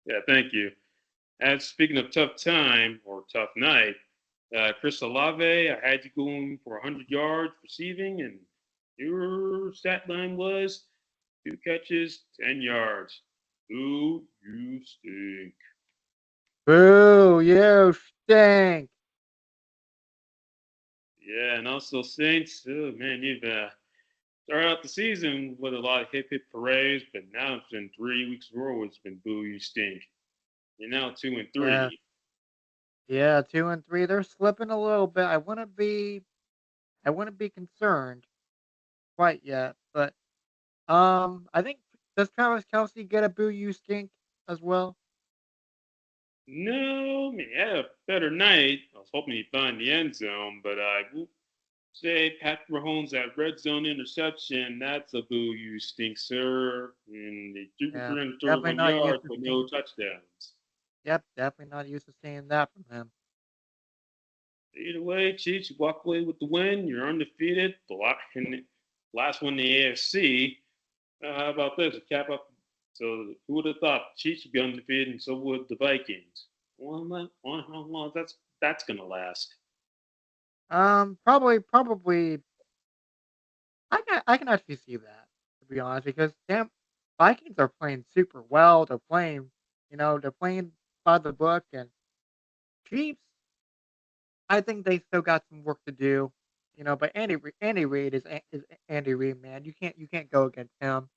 yeah, thank you. And speaking of tough time or tough night, Chris Olave, I had you going for 100 yards receiving, and your stat line was 2 catches, 10 yards. Ooh, you stink. Boo! You stink. Yeah, and also Saints. Oh man, you've started out the season with a lot of hip hip parades, but now it's been 3 weeks in a row. It's been boo, you stink. You're now two and Yeah, three. yeah. 2 and 3. They're slipping a little bit. I wouldn't be concerned quite yet, but I think does Travis Kelsey get a boo? You stink as well. No, I mean, he had a better night. I was hoping he'd find the end zone, but I will say Patrick Mahomes that red zone interception. That's a boo, you stink, sir. And they threw for Yeah, definitely 331 not used yards to with no seeing. touchdowns. Yep, definitely not used to seeing that from him. Either way, Chiefs, you walk away with the win. You're undefeated. Last one in the AFC. How about this? A cap up. So who would have thought the Chiefs would be undefeated, and so would the Vikings? How long that's gonna last? Probably. I can actually see that, to be honest, because damn, Vikings are playing super well. They're playing by the book, and Chiefs. I think they still got some work to do. But Andy Reid is Andy Reid, man. You can't go against him.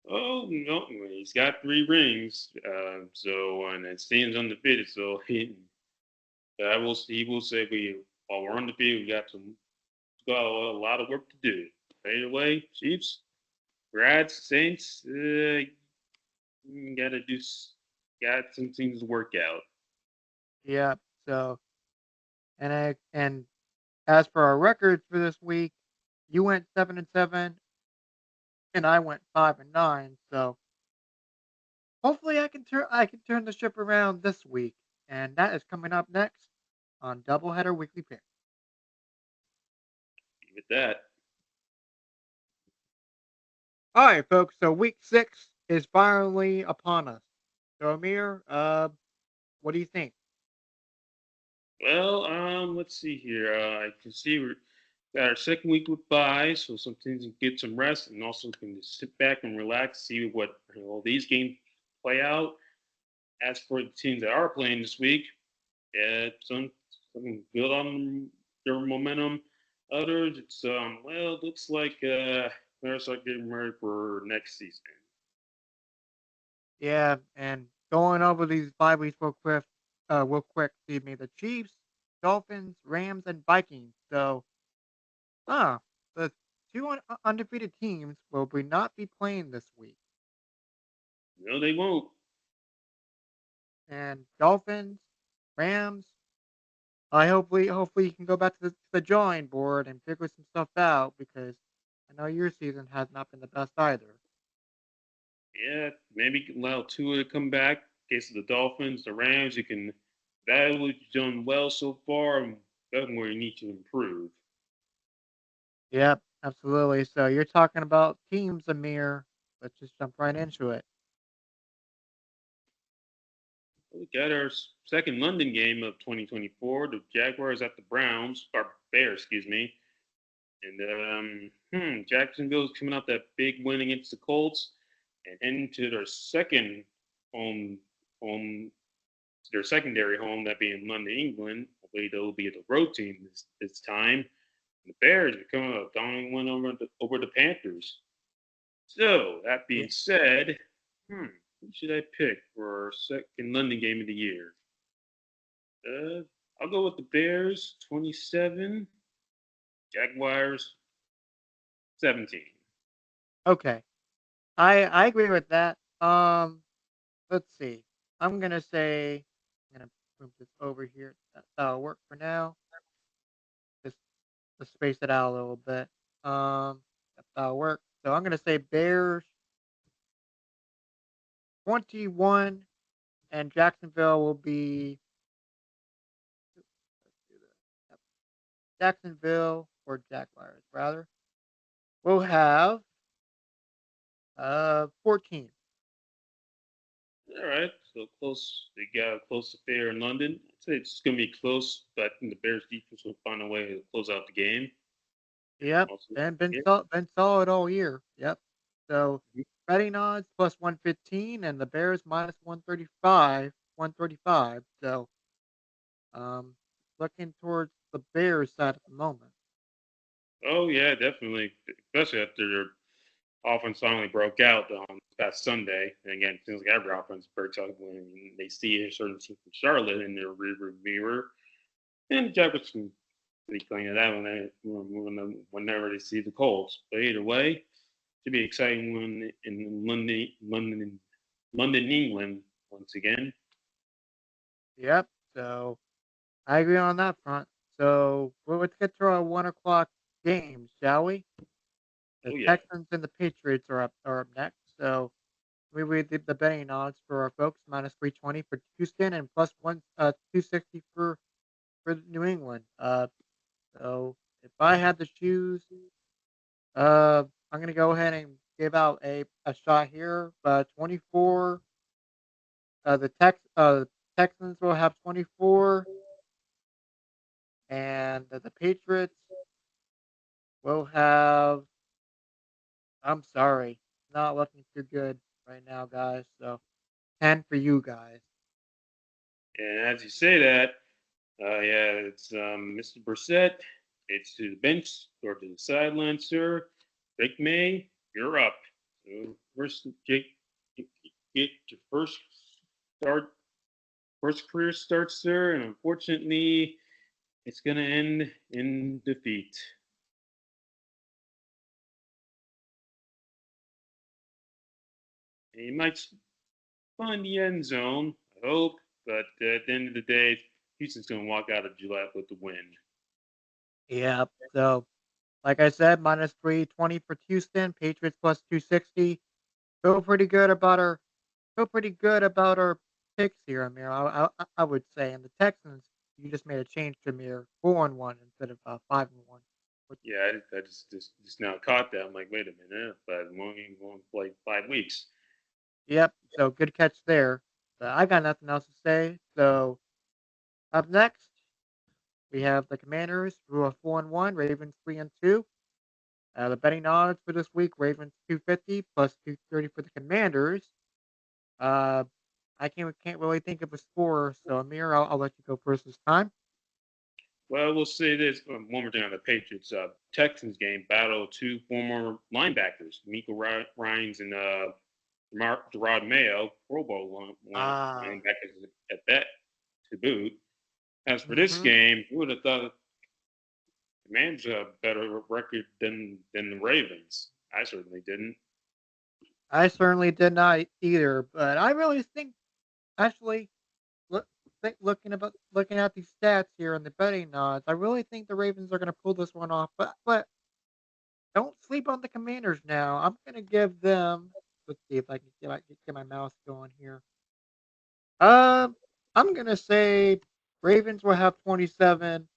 Oh no, he's got 3 rings. So and it stands undefeated. So he will say while we're undefeated, got a lot of work to do. Either way, Chiefs, Congrats, Saints. Gotta do, got some things to work out. Yeah. So and as for our records for this week, you went 7-7, and I went 5-9. So hopefully I can turn the ship around this week, and that is coming up next on Doubleheader Weekly Pick. With that, All right, folks. So week 6 is finally upon us. So Amir, what do you think? well, let's see here. I can see we're got our second week with bye, so some things can get some rest, and also can just sit back and relax, see what these games play out. As for the teams that are playing this week, yeah, some build on their momentum. Others, it's well, it looks like they're start getting ready for next season. Yeah, and going over these bye weeks real quick. Excuse me. The Chiefs, Dolphins, Rams, and Vikings. So, huh, the two undefeated teams will be not be playing this week. No, they won't. And Dolphins, Rams. I hopefully you can go back to the drawing board and figure some stuff out because I know your season has not been the best either. Yeah, maybe allow Tua to come back. In case of the Dolphins, the Rams, you can. That what you've done well so far, and that's where you need to improve. Yep, absolutely. So you're talking about teams, Amir. Let's just jump right into it. We got our second London game of 2024. The Jaguars at the Browns, or Bears, excuse me. And Jacksonville's coming out that big win against the Colts and heading to their second home, home their secondary home, that being London, England. Hopefully they'll be the road team this time. And the Bears are coming up dominant win over the Panthers. So that Yeah. being said, who should I pick for our second London game of the year? Uh, I'll go with the Bears, 27, Jaguars, 17. Okay. I agree with that. Let's see. I'm gonna say I'm gonna move this over here. That'll work for now. Just to space it out a little bit. That'll work. So I'm gonna say Bears 21 and Jacksonville will be let's do this. Yep. Jacksonville or Jaguars rather. We'll have 14. All right, so close. They got a close affair in London. I'd say it's going to be close, but I think the Bears defense will find a way to close out the game. Yep, Also, and been yeah, been solid all year. Yep. So betting odds plus 115 and the Bears minus 135. So um looking towards the Bears side at the moment. oh yeah, definitely. Especially after their offense finally broke out on this past Sunday. And again, it seems like every offense breaks out when they see a certain team from Charlotte in their rearview mirror. And Jaguars can be playing that whenever they see the Colts. But either way, should be exciting one in London, England once again. Yep. So I agree on that front. So let's get to our 1 o'clock games, shall we? The Oh yeah. Texans and the Patriots are up next. So we read the betting odds for our folks minus 320 for Houston and plus 260 for New England. So if I had to choose, I'm gonna go ahead and give out a shot here. 24. The Texans will have 24, and the Patriots will have. I'm sorry, not looking too good right now, guys. So 10 for you guys. And as you say that, yeah, it's Mr. Brissett. It's to the bench or to the sideline, sir. Drake May, you're up. So first, Jake, get your start, first career start, sir. And unfortunately, it's going to end in defeat. And you might find the end zone, I hope. But at the end of the day, Houston's going to walk out of Gillette with the win. Yeah. So like I said, minus 320 for Houston. Patriots plus 260. Feel pretty good about our feel pretty good about our picks here, Amir. I would say, and the Texans, you just made a change to Amir, 4-1 instead of 5-1. Which, Yeah, I just now caught that. I'm like, wait a minute, but I'm only going to play 5 weeks. yep. So good catch there. I got nothing else to say. So up next, we have the Commanders who are 4-1, Ravens 3-2. The betting odds for this week: Ravens 250 plus 230 for the Commanders. Uh, I can't really think of a score, so Amir, I'll let you go first this time. Well, we'll say this one more thing on the Patriots Texans game battle. Two former linebackers, Miko Ryans and Gerard Mayo, Pro Bowl Ah. running back at that to boot. As for this Mm-hmm. game, who would have thought the Rams a better record than the Ravens? I certainly didn't. I certainly did not either, but I really think actually look looking at these stats here and the betting odds, I really think the Ravens are going to pull this one off. But don't sleep on the Commanders now. I'm going to give them. Let's see if I can get my mouse going here. Um, I'm going to say Ravens will have 27,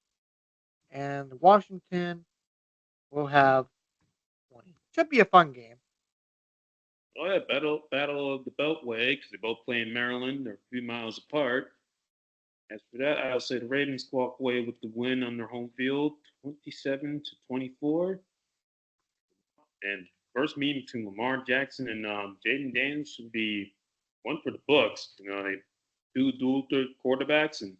and Washington will have 20. Should be a fun game. Oh yeah, battle of the Beltway because they both play in Maryland. They're a few miles apart. As for that, I'll say the Ravens walk away with the win on their home field, 27-24. And first meeting between Lamar Jackson and Jaden Daniels should be one for the books. You know, they do dual third quarterbacks and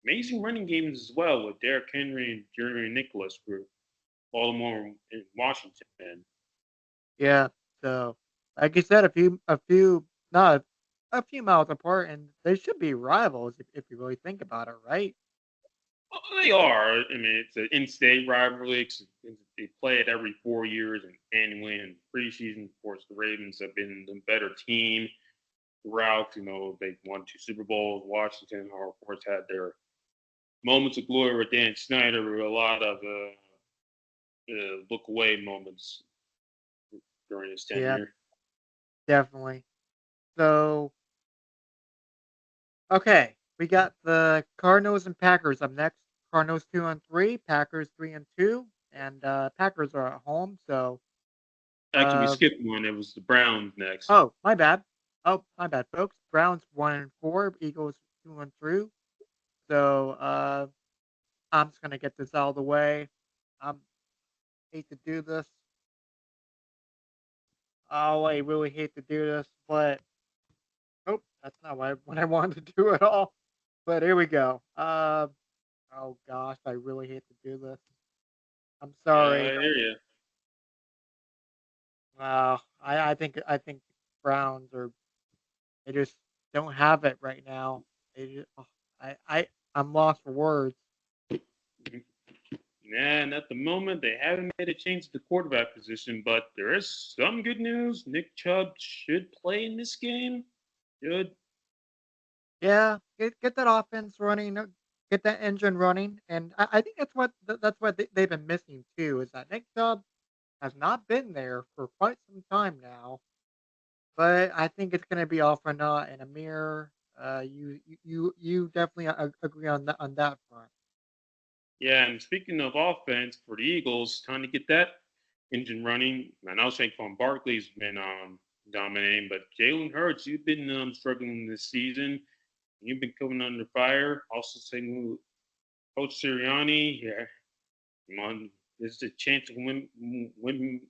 amazing running games as well with Derrick Henry and Jerry Nicholas for Baltimore and Washington. Yeah. So, like you said, not a few miles apart, and they should be rivals if you really think about it, right? Well, they are. I mean, it's an in-state rivalry. They play it every 4 years and annually in preseason. Of course, the Ravens have been the better team throughout. You know, they won 2 Super Bowls. Washington, of course, had their moments of glory with Dan Snyder, with a lot of look away moments during his Yeah, tenure. definitely. So, okay, we got the Cardinals and Packers up next. Cardinals 2-3, Packers 3-2, and Packers are at home. So, Actually, we uh, skipped one. It was the Browns next. oh, my bad. Oh, my bad, folks. Browns 1-4, Eagles 2-3. So, I'm just gonna get this out of the way. I hate to do this. Oh, I really hate to do this, but oh, that's not what I wanted to do at all. But here we go. Oh gosh, I really hate to do this. I'm I sorry. hear you. I think Browns are they just don't have it right now. I'm lost for words. And at the moment, they haven't made a change to the quarterback position, but there is some good news. Nick Chubb should play in this game. Good. Yeah, get that offense running, get that engine running, and I think that's what they've been missing too. Is that Nick Chubb has not been there for quite some time now. But I think it's gonna be all for naught, and Amir, you definitely agree on that front. Yeah, and speaking of offense for the Eagles, time to get that engine running. I know Saquon Barkley's been dominating, but Jalen Hurts, you've been struggling this season. You've been coming under fire. Also, saying Coach Sirianni, yeah, come on, this is a chance to win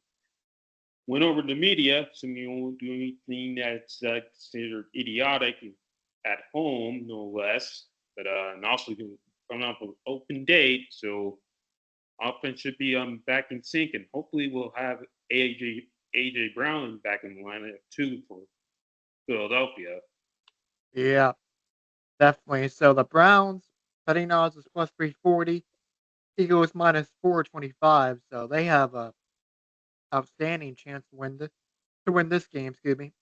over the media. So you won't do anything that's considered idiotic at home, no less. But and also coming up with open date, so offense should be back in sync, and hopefully we'll have AJ Brown back in the lineup too for Philadelphia. Yeah, definitely. So the Browns betting odds is plus 340. Eagles minus 425. So they have a outstanding chance to win this game. Excuse me.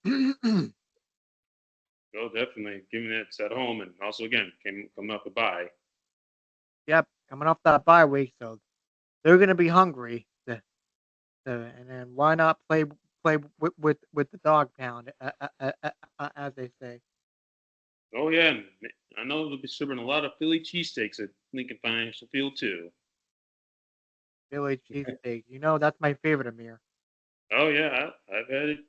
So definitely, given it's at home, and also again coming off a bye. Yep, coming off that bye week, so they're gonna be hungry. And then why not play with the dog pound, as they say. Oh yeah, and I know they'll be serving a lot of Philly cheesesteaks at Lincoln Financial Field too. Philly cheesesteak. You know that's my favorite, Amir. Oh yeah, I've had it.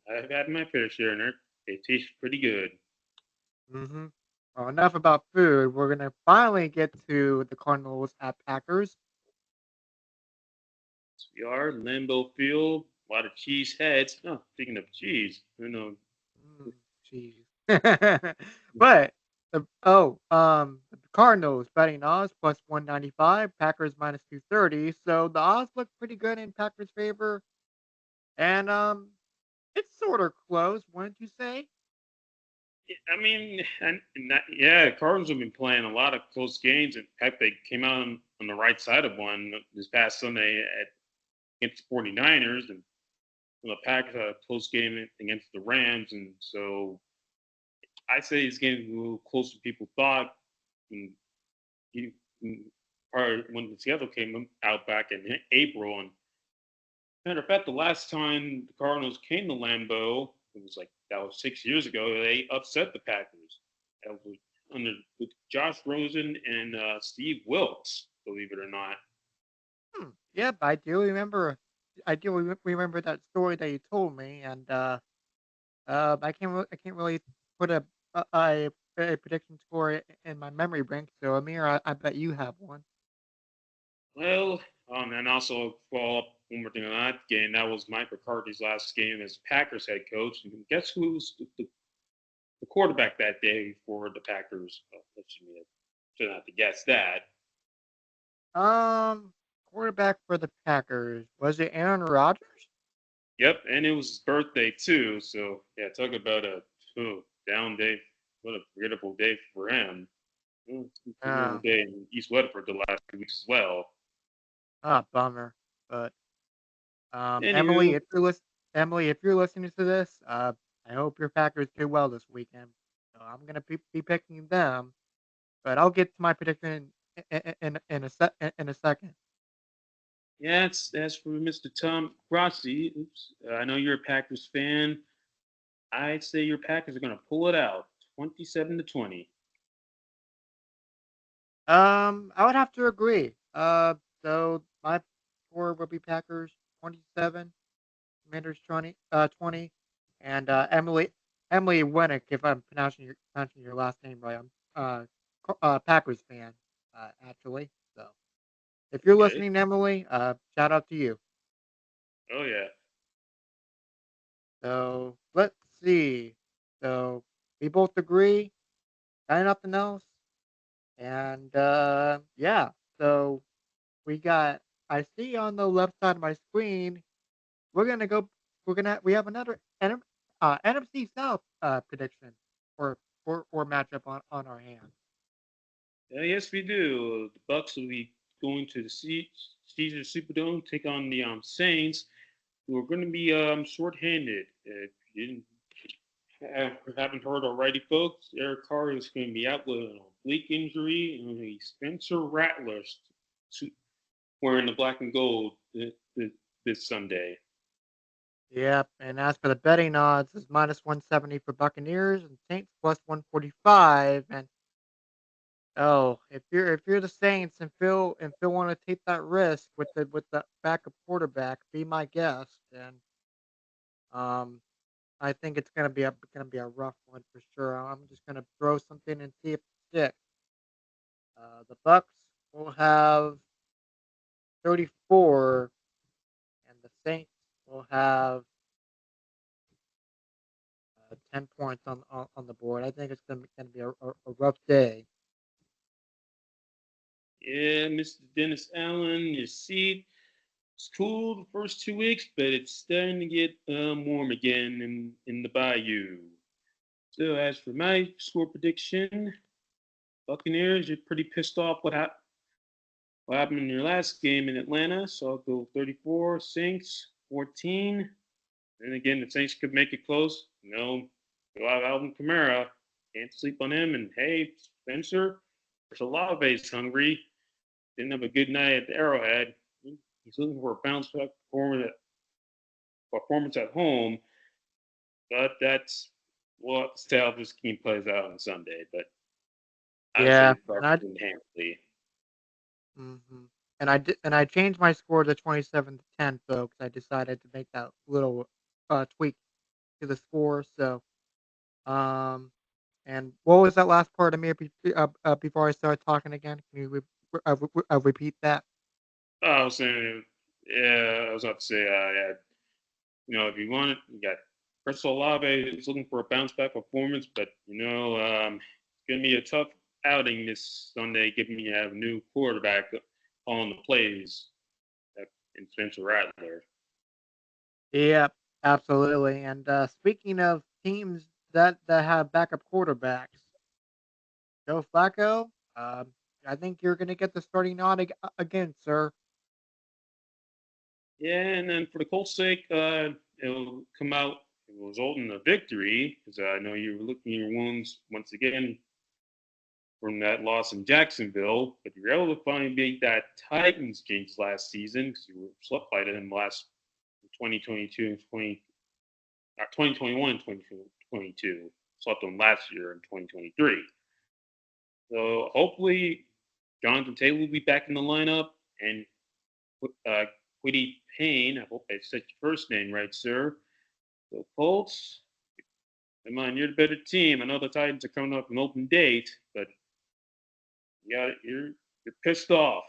I've had my fair share, and it tastes pretty good. Hmm. Well, enough about food. We're gonna finally get to the Cardinals at Packers. So we are Lambeau Field, a lot of cheese heads. Oh, speaking of cheese, you know, Mm, jeez. But the Cardinals betting odds plus 195, Packers minus 230. So the odds look pretty good in Packers' favor, and it's sort of close, wouldn't you say? I mean, yeah, the Cardinals have been playing a lot of close games. In fact, they came out on the right side of one this past Sunday against the 49ers, and the Packers had a close game against the Rams. And so I say it's getting a little closer than people thought. And he, prior when the schedule came out back in April. And matter of fact, the last time the Cardinals came to Lambeau, it was like that was 6 years ago. They upset the Packers. That was under with Josh Rosen and Steve Wilkes, believe it or not. Yep, I do remember. Remember that story that you told me, and I can't really put a prediction score in my memory bank. So Amir, I bet you have one. Well, and also follow up one more thing on that game. That was Mike McCarthy's last game as Packers head coach. And guess who was the quarterback that day for the Packers? Oh, should have to guess that. Um, Quarterback for the Packers, was it Aaron Rodgers? Yep, and it was his birthday too. So yeah, talk about a down day. What a forgettable day for him. Forgettable Uh, day in East Weatherford the last 2 weeks as well. Bummer. But Anywho, Emily, if you're listening to this, I hope your Packers do well this weekend. So I'm gonna be picking them, but I'll get to my prediction in a second. yeah, that's for Mr. Tom Grossi. Oops, I know you're a Packers fan. I'd say your Packers are going to pull it out, 27-20. I would have to agree. So my score will be Packers 27, Commanders 20, and Emily Winnick, if I'm pronouncing your last name right. I'm Packers fan, actually. So if you're Okay. listening, Emily, shout out to you. Oh yeah. So let's see. So we both agree. Got nothing else, and yeah. So we got. I see on the left side of my screen. We're gonna go. We have another NFC South prediction or matchup on our hands. Yes, we do. The Bucks will be going to the Caesar Superdome, take on the Saints, who are going to be shorthanded. If you haven't heard already, folks, Eric Carr is going to be out with an oblique injury, and Spencer Rattler wearing the black and gold this Sunday. Yep. And as for the betting odds, it's minus 170 for Buccaneers and Saints plus 145. And oh, if you're the Saints and Phil want to take that risk with the backup quarterback, be my guest. And um, I think it's gonna be a rough one for sure. I'm just gonna throw something and see if it sticks. The Bucks will have 34, and the Saints will have 10 points on the board. I think it's gonna be a rough day. Yeah, Mr. Dennis Allen, your seat. It's cool the first 2 weeks, but it's starting to get warm again in the bayou. So as for my score prediction, Buccaneers, you're pretty pissed off what happened in your last game in Atlanta. So I'll go 34, Saints 14. And again, the Saints could make it close. Go out Alvin Kamara. Can't sleep on him. And hey, Spencer, Olave's hungry. Didn't have a good night at the Arrowhead. He's looking for a bounce back performance at home. But we'll have to see how this game plays out on Sunday. But I would say Yeah, the Bucks win handily. hmm and I changed my score to 27-10, folks. I decided to make that little tweak to the score. So and what was that last part of me before I started talking again? Can you repeat that? I was saying, yeah, I was about to say, yeah, if you want it, you got Chris Olave is looking for a bounce back performance, but it's gonna be a tough outing this Sunday, given you have a new quarterback on the plays in Spencer Rattler. Yeah. Absolutely. And speaking of teams that have backup quarterbacks, Joe Flacco, I think you're going to get the starting nod again, sir. Yeah, and then for the Colts' sake, it'll come out, it will result in a victory, because I know you were looking at your wounds once again from that loss in Jacksonville, but you were able to finally beat that Titans jinx last season because you were swept by them last 2022 and 2021 and 2022. Swept them last year in 2023. So hopefully Jonathan Taylor will be back in the lineup, and uh, Quiddy Payne. I hope I said your first name right, sir. So Colts, come on, you're the better team. I know the Titans are coming up an open date, but you're pissed off.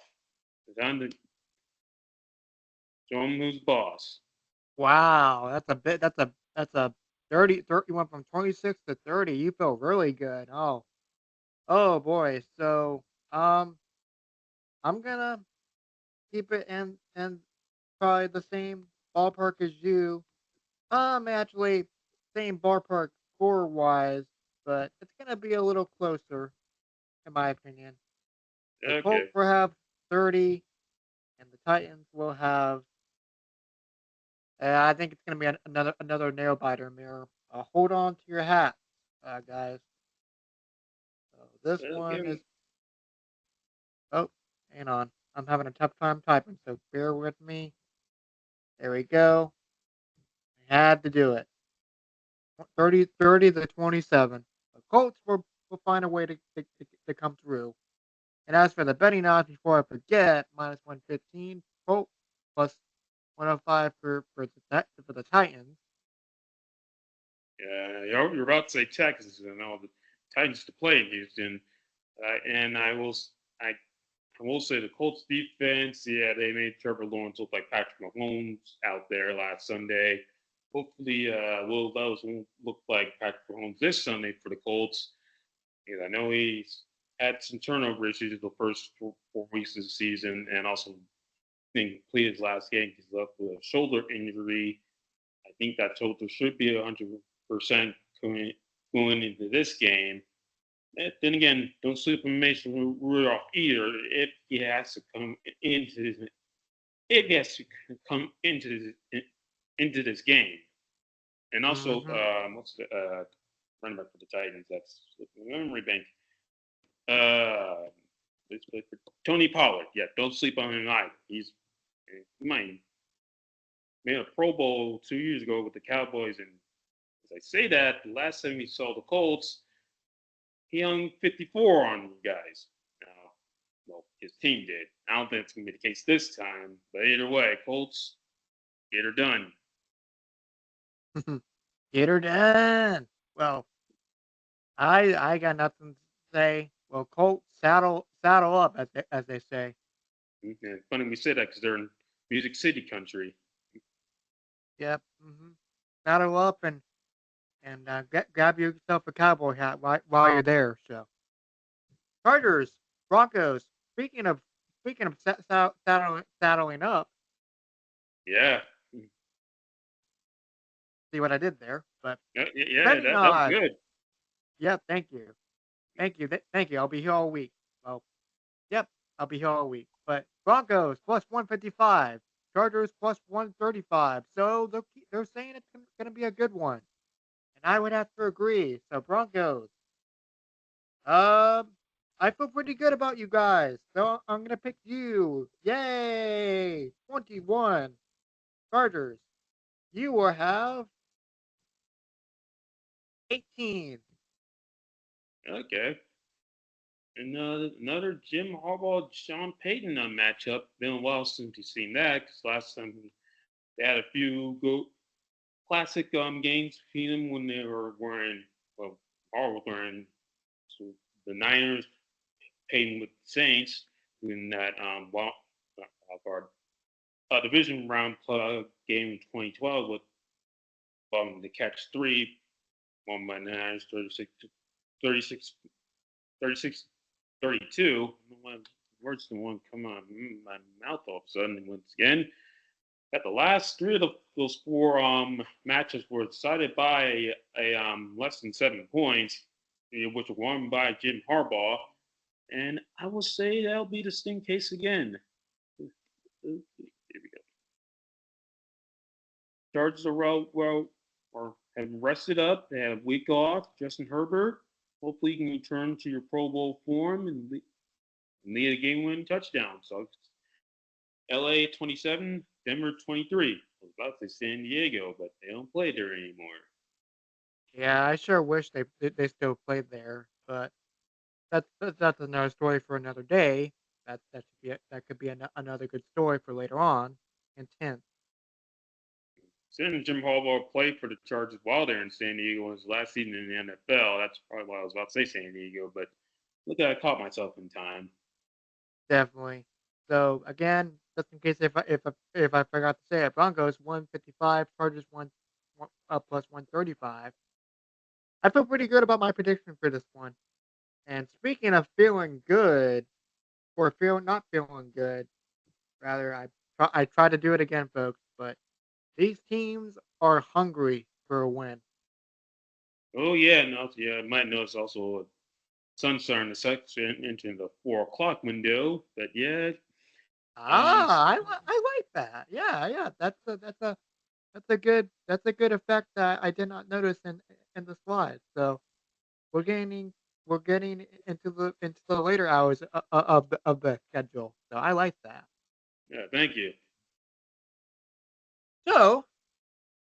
It's time to show them who's boss. Wow, that's a bit. That's a 30. You went from 26 to 30. You feel really good. Oh boy. So I'm gonna keep it and probably the same ballpark as you. Actually, same ballpark score wise, but it's gonna be a little closer in my opinion. The Okay. Colts will have 30, and the Titans will have. I think it's gonna be another nail biter, Mirror. Hold on to your hat, guys. So this one is. Okay. Oh, hang on. I'm having a tough time typing, so bear with me. There we go. I had to do it. 30 to 27. The Colts will find a way to come through. And as for the betting odds, before I forget, minus 115, Colts plus 105 for the Titans. Yeah, you're about to say Texas and all the Titans to play in Houston, and I will say the Colts defense. Yeah, they made Trevor Lawrence look like Patrick Mahomes out there last Sunday. Hopefully, Will Levis won't look like Patrick Mahomes this Sunday for the Colts. Because I know he's had some turnover issues the first 4 weeks of the season, and also didn't complete his last game. He's left with a shoulder injury. I think that shoulder should be 100% going into this game. Then again, don't sleep on Mason Rudolph either. If he has to come into this, if he has to come into this game, and also Mm-hmm. what's the running back for the Titans? That's memory bank. Uh, Tony Pollard. Yeah, don't sleep on him either. He might made a Pro Bowl 2 years ago with the Cowboys, and as I say that, the last time we saw the Colts, he hung 54 on you guys. Well, his team did. I don't think it's going to be the case this time, but either way, Colts, get her done. Get her done. Well, I got nothing to say. Well, Colts saddle up as they say. And it's funny we say that because they're in Music City country. Yep. Saddle up and grab yourself a cowboy hat while you're there. So Chargers, Broncos. Speaking of saddling up. Yeah. See what I did there? But Yeah, betting that was odds. good. Yep. Thank you. I'll be here all week. Well, yep. I'll be here all week. But Broncos plus 155. Chargers plus 135. So they're saying it's going to be a good one. And I would have to agree. So Broncos. Um, I feel pretty good about you guys. So I'm gonna pick you. Yay! 21. Chargers. You will have 18. Okay. Another Jim Harbaugh, Sean Payton matchup. Been a while since you've seen that because last time they had a few classic games between them when they were wearing, well, Harbaugh wearing so the Niners, Payton with the Saints in that division round game in 2012 with the catch three, won by Niners 36, 36 32. My words don't want to come out of my mouth all of a sudden once again. Got the last three of the those four matches were decided by less than 7 points, which were won by Jim Harbaugh, and I will say that'll be the same case again. Here we go. Chargers are or have rested up. They had a week off. Justin Herbert, hopefully, you can return to your Pro Bowl form and lead a game-winning touchdown. So, LA 27, Denver 23. I was about to say San Diego, but they don't play there anymore. Yeah, I sure wish they still played there, but that's another story for another day. That could be another good story for later on in 10th. Since Jim Harbaugh played for the Chargers while they're in San Diego his last season in the NFL, that's probably why I was about to say San Diego, but look, I caught myself in time. Definitely. So again, just in case if I forgot to say it, Broncos 155, Chargers plus 135. I feel pretty good about my prediction for this one. And speaking of feeling good, or not feeling good, rather, I try to do it again, folks. But these teams are hungry for a win. Oh yeah, no, yeah, I might notice also sun starting to set into the 4 o'clock window, but yeah, um, I like that. Yeah, yeah. That's a good effect that I did not notice in the slides. So we're getting we're getting into the later hours of the schedule. So I like that. yeah, thank you. So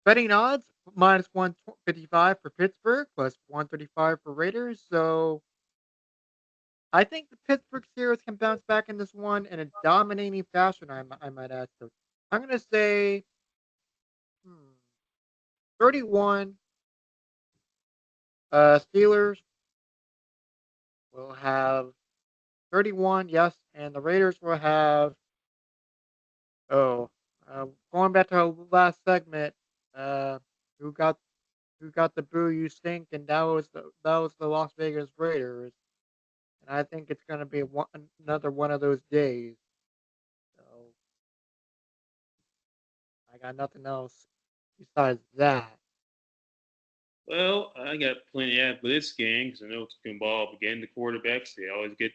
betting odds minus 155 for Pittsburgh, plus 135 for Raiders. So I think the Pittsburgh Steelers can bounce back in this one in a dominating fashion. I might add. So I'm gonna say 31. Steelers will have 31. Yes, and the Raiders will have. Oh, going back to our last segment. Uh, who got the boo? You stink, and that was the Las Vegas Raiders. And I think it's going to be another one of those days. So I got nothing else besides that. Well, I got plenty out for this game because I know it's going to involve again the quarterbacks. They always get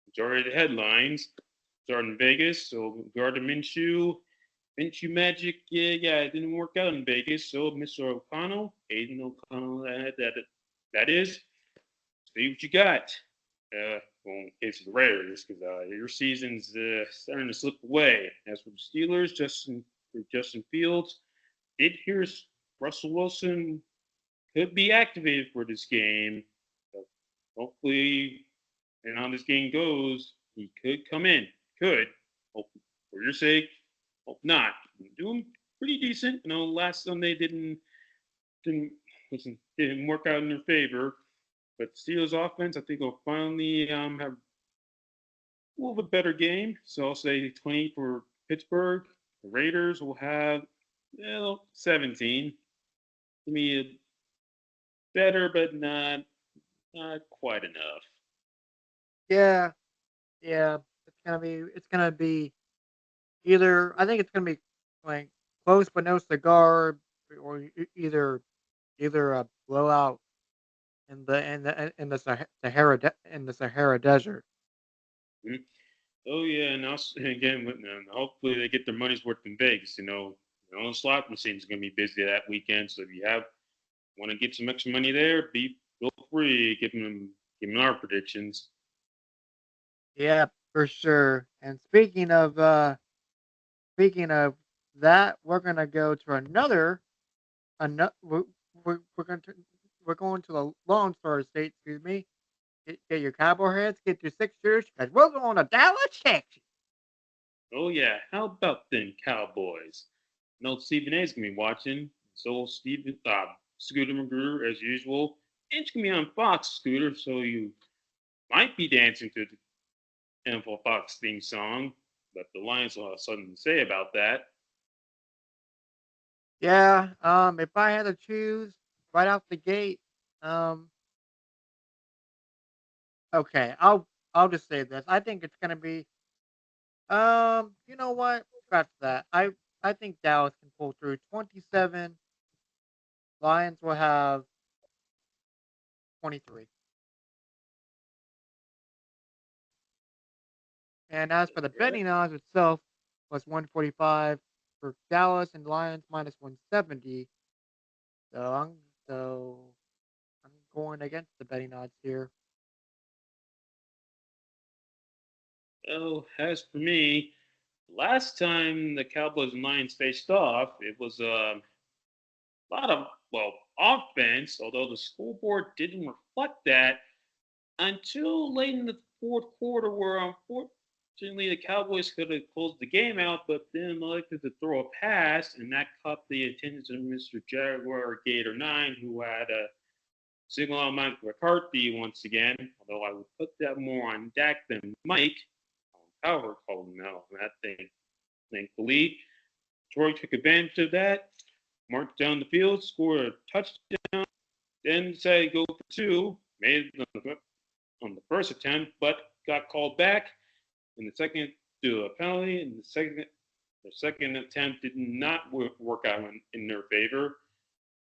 majority of the headlines. Starting in Vegas, so Gardner Minshew Magic, yeah, it didn't work out in Vegas. So Mr. O'Connell, Aiden O'Connell, that is. See what you got. Well, in case of the Raiders, because your season's starting to slip away. As for the Steelers, Justin Fields, did hear Russell Wilson could be activated for this game. So hopefully, and how this game goes, he could come in. Could. Hope for your sake. Hope not. Doing pretty decent. You know, last Sunday didn't didn't work out in their favor. But Steelers offense, I think, will finally have a little bit better game. So I'll say 20 for Pittsburgh. The Raiders will have 17. To me, better, but not quite enough. Yeah, yeah. It's gonna be either. I think it's gonna be like close but no cigar, or either a blowout in the Sahara Desert. Mhm. Oh yeah, and also again, hopefully they get their money's worth in Vegas. The slot machine's going to be busy that weekend. So if you want to get some extra money there, feel free. Give them our predictions. Yeah, for sure. And speaking of that, we're gonna go to another we're going to we're going to the Lone Star State. Excuse me. Get your cowboy hats, get your 6 shooters, because we're going to Dallas, Texas. Oh yeah, how about them Cowboys? No, Stephen A's gonna be watching. So Scooter McGrew as usual. And it's gonna be on Fox, Scooter. So you might be dancing to the NFL Fox theme song, but the Lions will have something to say about that. Yeah. If I had to choose right out the gate, um, okay, I'll just say this. I think it's gonna be. You know what? Scratch that. I think Dallas can pull through 27. Lions will have 23. And as for the Okay. betting odds itself, plus 145 for Dallas and Lions minus 170. So I'm going against the betting odds here. Well, as for me, last time the Cowboys and Lions faced off, it was a lot of, well, offense, although the scoreboard didn't reflect that until late in the fourth quarter, where unfortunately the Cowboys could have closed the game out, but then elected to throw a pass, and that caught the attention of Mr. Jaguar Gator 9, who had a single out Mike McCarthy once again, although I would put that more on Dak than Mike. Howard called him out on that thing. Thankfully, Troy took advantage of that, marched down the field, scored a touchdown, then decided to go for two, made it on the first attempt, but got called back in the second to a penalty. And the second attempt did not work out in their favor.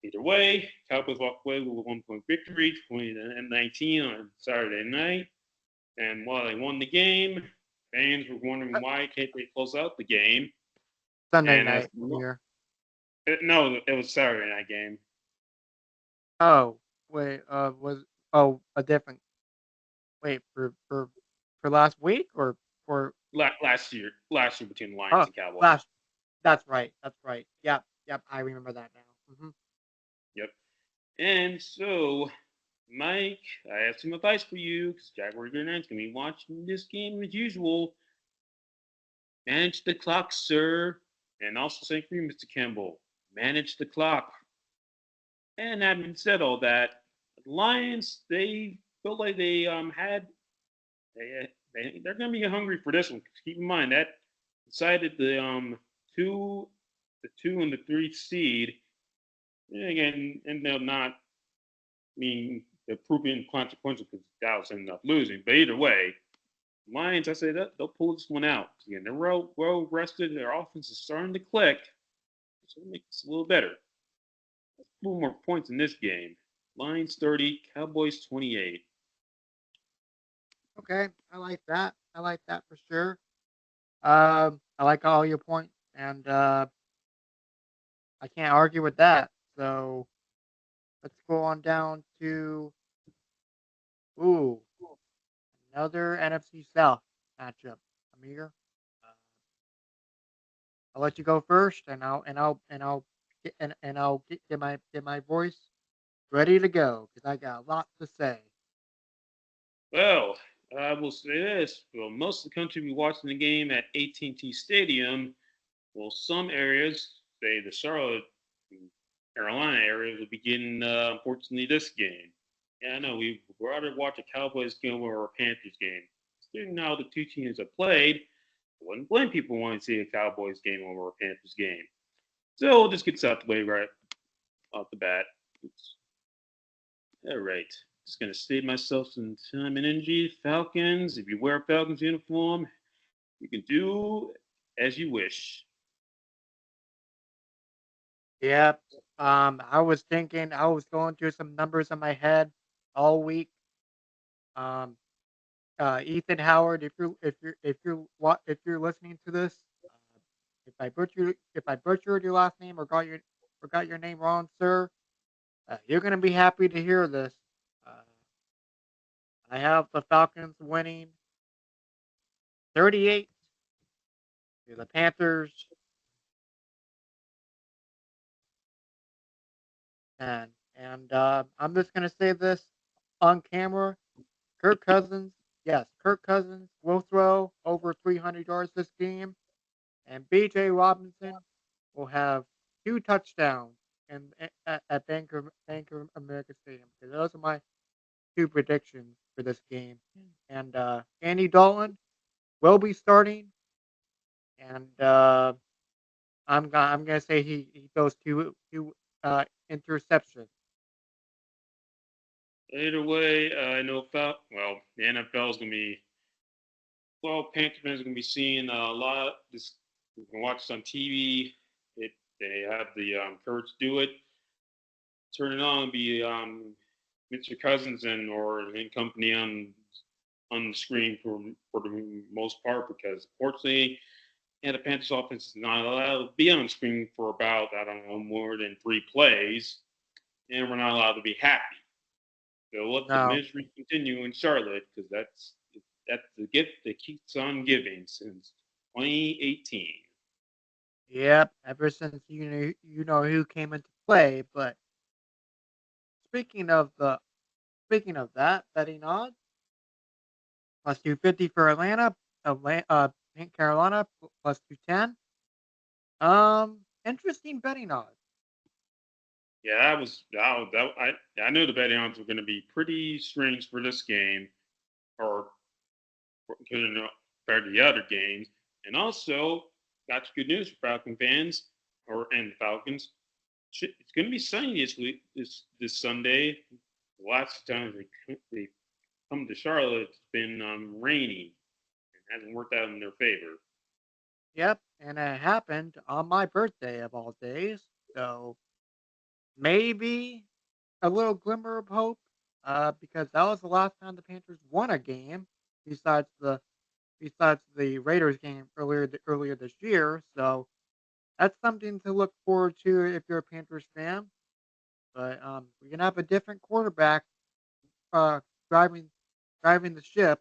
Either way, Cowboys walked away with a 1 point victory, 20-19 on Saturday night. And while they won the game, fans were wondering why can't they close out the game. Sunday And night here. no, it was Saturday night game. Oh, wait, a different wait for last week or for Last year between the Lions oh and Cowboys. last that's right. That's right. Yep, I remember that now. Yep. And so, Mike, I have some advice for you because Jaguar Grenad's going to be watching this game as usual. Manage the clock, sir. And also same for you, Mr. Campbell. Manage the clock. And having said all that, the Lions, they feel like they had they're going to be hungry for this one. Keep in mind that decided two the 2 and the 3 seed. And again, ended up not mean they're proving consequential because Dallas ended up losing. But either way, Lions, I say that they'll pull this one out. Again, they're well rested. Their offense is starting to click, so it makes it a little better. A little more points in this game. Lions 30, Cowboys 28. Okay, I like that. I like that for sure. I like all your points, and I can't argue with that. So let's go on down to ooh another NFC South matchup. Amir, uh, I'll let you go first, and I'll get my voice ready to go because I got a lot to say. Well, I will say this: well, most of the country will be watching the game at AT&T Stadium. Well, some areas, say the Charlotte, Carolina area, will be getting unfortunately this game. Yeah, I know we'd rather watch a Cowboys game or a Panthers game. Considering how the two teams have played, I wouldn't blame people wanting to see a Cowboys game over a Panthers game. So we'll just get this out the way right off the bat. Oops. All right. Just gonna save myself some time and energy. Falcons. If you wear a Falcons uniform, you can do as you wish. Yep. I was thinking, I was going through some numbers in my head all week. Um, Ethan Howard, if you're listening to this, if I butchered your last name or got your name wrong, sir, you're gonna be happy to hear this. Uh, I have the Falcons winning 38 to the Panthers 10. And I'm just gonna say this on camera. Kirk Cousins, yes, Kirk Cousins will throw over 300 yards this game, and B.J. Robinson will have 2 touchdowns at Bank of America Stadium. So those are my 2 predictions for this game. And Andy Dalton will be starting, and I'm gonna say he throws two interceptions. Either way, I know the NFL is gonna be Panthers fans are gonna be seeing a lot of this You can watch it on TV. They have the courage to do it. Turn it on and be Mr. Cousins and or in company on the screen for the most part because fortunately, the Panthers offense is not allowed to be on screen for about I don't know more than 3 plays, and we're not allowed to be happy. So let the No. misery continue in Charlotte because that's the gift that keeps on giving since 2018. Yep. Ever since you know who came into play. But speaking of the speaking of that, betting odds plus 250 for Carolina plus 210. Interesting betting odds. Yeah, I knew the betting odds were going to be pretty strange for this game, or compared to the other games. And also, that's good news for Falcon fans and Falcons. It's going to be sunny this week, this Sunday. The last time they come to Charlotte, it's been rainy and hasn't worked out in their favor. Yep, and it happened on my birthday of all days. So maybe a little glimmer of hope, because that was the last time the Panthers won a game besides the Raiders game earlier this year. So that's something to look forward to if you're a Panthers fan. But we're gonna have a different quarterback uh, driving the ship.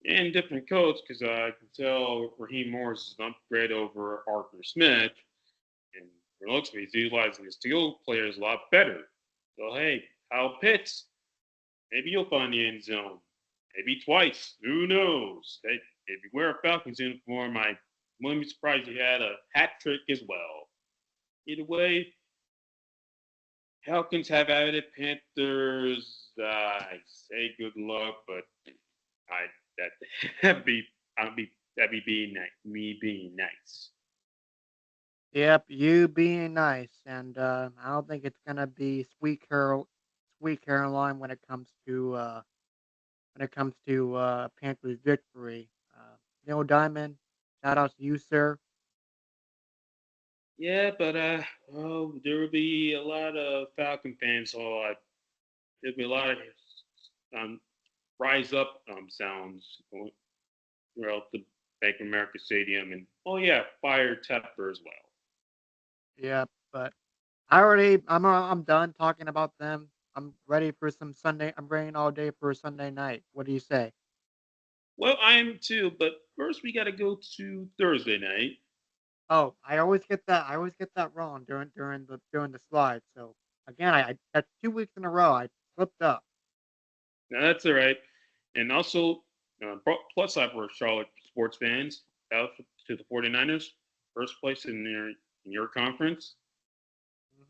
And different coach because I can tell Raheem Morris is an upgrade over Arthur Smith, and it looks like he's utilizing his skill players a lot better. So hey, Kyle Pitts, maybe you'll find the end zone, maybe twice. Who knows? Hey, if you wear a Falcons uniform, I wouldn't be surprised if you had a hat trick as well. Either way, Falcons have at it. Panthers, I say good luck, but I that that'd be being me being nice. Yep, you being nice, and I don't think it's gonna be Sweet Caroline when it comes to Panthers victory. Neil Diamond, shout out to you, sir. Yeah, but well, there will be a lot of Falcon fans, so there'll be a lot of um, rise up sounds going throughout the Bank of America Stadium, and oh yeah, fire Tepper as well. Yeah, but I'm done talking about them. I'm ready for some Sunday. I'm ready all day for a Sunday night. What do you say? Well, I am too, but first we got to go to Thursday night. Oh, I always get that wrong during the slide. So again, I that's 2 weeks in a row. I slipped up. Now that's all right, and also plus side for Charlotte sports fans, out to the 49ers, first place in your conference.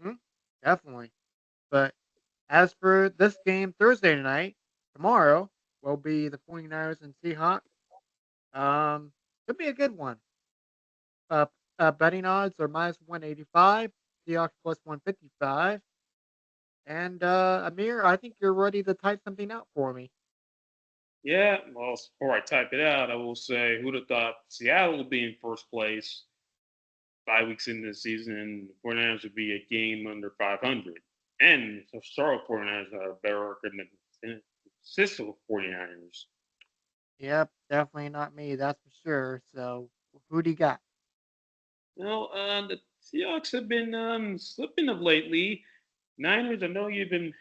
Hmm. Definitely. But as for this game Thursday night, tomorrow will be the 49ers and Seahawks. Could be a good one. Uh, betting odds are minus 185, Seahawks plus 155. And Amir, I think you're ready to type something out for me. Yeah, well, before I type it out, I will say who'd have thought Seattle would be in first place 5 weeks into the season and the 49ers would be a game under 500. And the Charlotte 49ers have a better record than the Cisco 49ers. Yep, definitely not me, that's for sure. So who do you got? Well, the Seahawks have been slipping of lately. Niners, I know you've been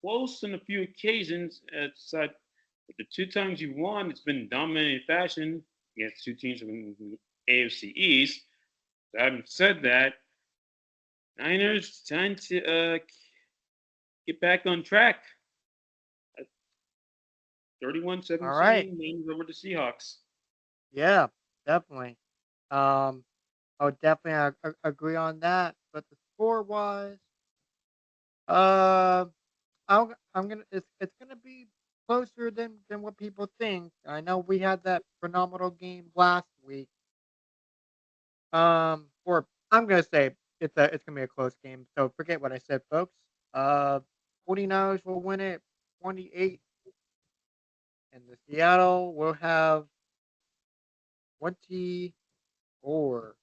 close on a few occasions. But the 2 times you won, it's been dominating fashion against two teams from the AFC East. So having said that, Niners trying to get back on track. At All right. 31-17, Niners over the Seahawks. Yeah, definitely. Um, I would definitely agree on that. But the score wise, uh, I'm gonna it's gonna be closer than what people think. I know we had that phenomenal game last week. Or I'm gonna say it's gonna be a close game. So forget what I said, folks. Uh, 49ers will win it 28, and the Seattle will have 24.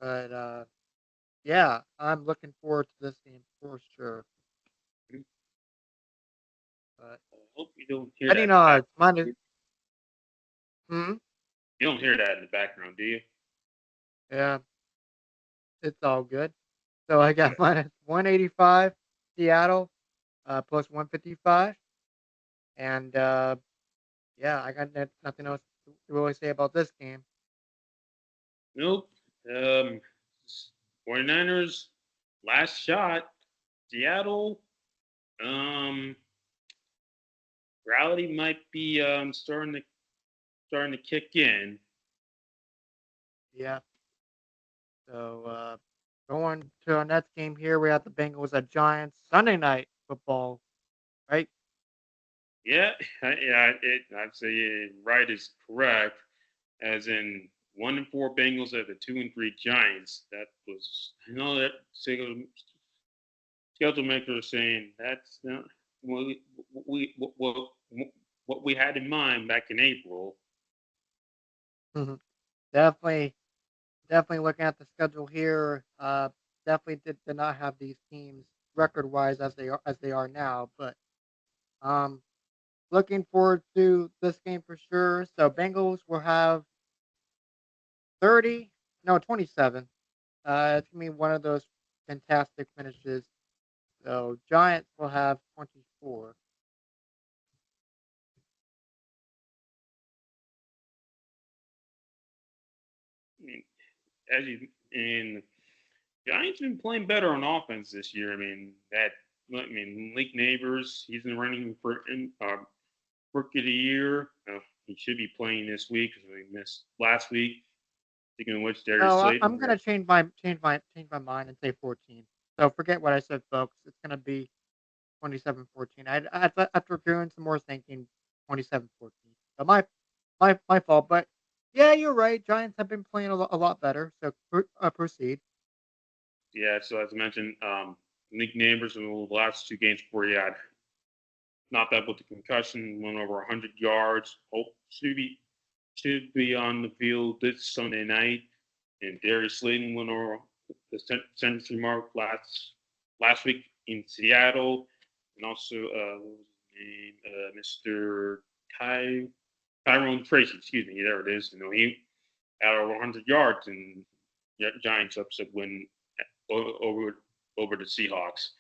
But yeah, I'm looking forward to this game for sure. Mhm. But I hope you don't hear that betting in the odds, background. hmm, You don't hear that in the background, do you? yeah, it's all good. So I got minus 185 Seattle, plus 155, and yeah, I got nothing else to really say about this game. Nope. Um, 49ers, last shot. Seattle, um, reality might be starting to kick in. Yeah. So going to our next game here, we have the Bengals at Giants Sunday night football, right? Yeah, yeah. I'd say right is correct. As in 1-4 Bengals at the 2-3 Giants. That was that schedule maker is saying that's not what what we had in mind back in April. Mhm. Definitely, definitely looking at the schedule here. Definitely did not have these teams record wise as they are now, but um, looking forward to this game for sure. So Bengals will have 30, no 27. It's gonna be one of those fantastic finishes. So Giants will have 24. I mean, as you and Giants have been playing better on offense this year. Malik Neighbors, he's in the running for rookie of the year. He should be playing this week because we missed last week. Speaking of which, Darius No, Slayton. I'm gonna change my mind and say 14. So forget what I said, folks. It's gonna be 27-14. After doing some more thinking, 27-14. So my fault. But yeah, you're right. Giants have been playing a lot better. So proceed. Yeah, so as I mentioned, Malik Neighbors in the last two games before he had not bad with the concussion, went over 100 yards. Hope should be on the field this Sunday night. And Darius Slayton went over the century mark last week in Seattle, and also what was his name, Mr. Ty Tyrone Tracy. Excuse me, there it is. He had over 100 yards, and Giants upset win over the Seahawks.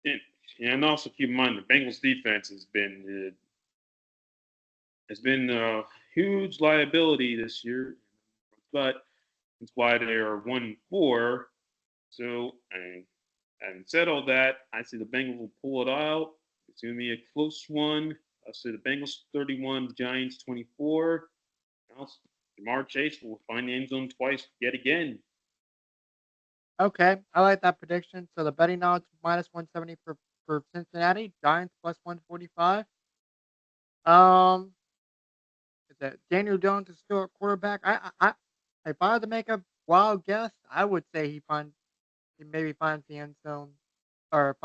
And, and also keep in mind the Bengals defense has been a huge liability this year, but that's why they are 1-4. So, and having said all that, I see the Bengals will pull it out. It's going to be a close one. I see the Bengals 31, Giants 24. Also, Jamar Chase will find the end zone twice yet again. Okay, I like that prediction. So the betting odds minus 170 for Cincinnati, Giants plus 145. Um, is that Daniel Jones is still at quarterback? If I had to make a wild guess, I would say he maybe finds the end zone or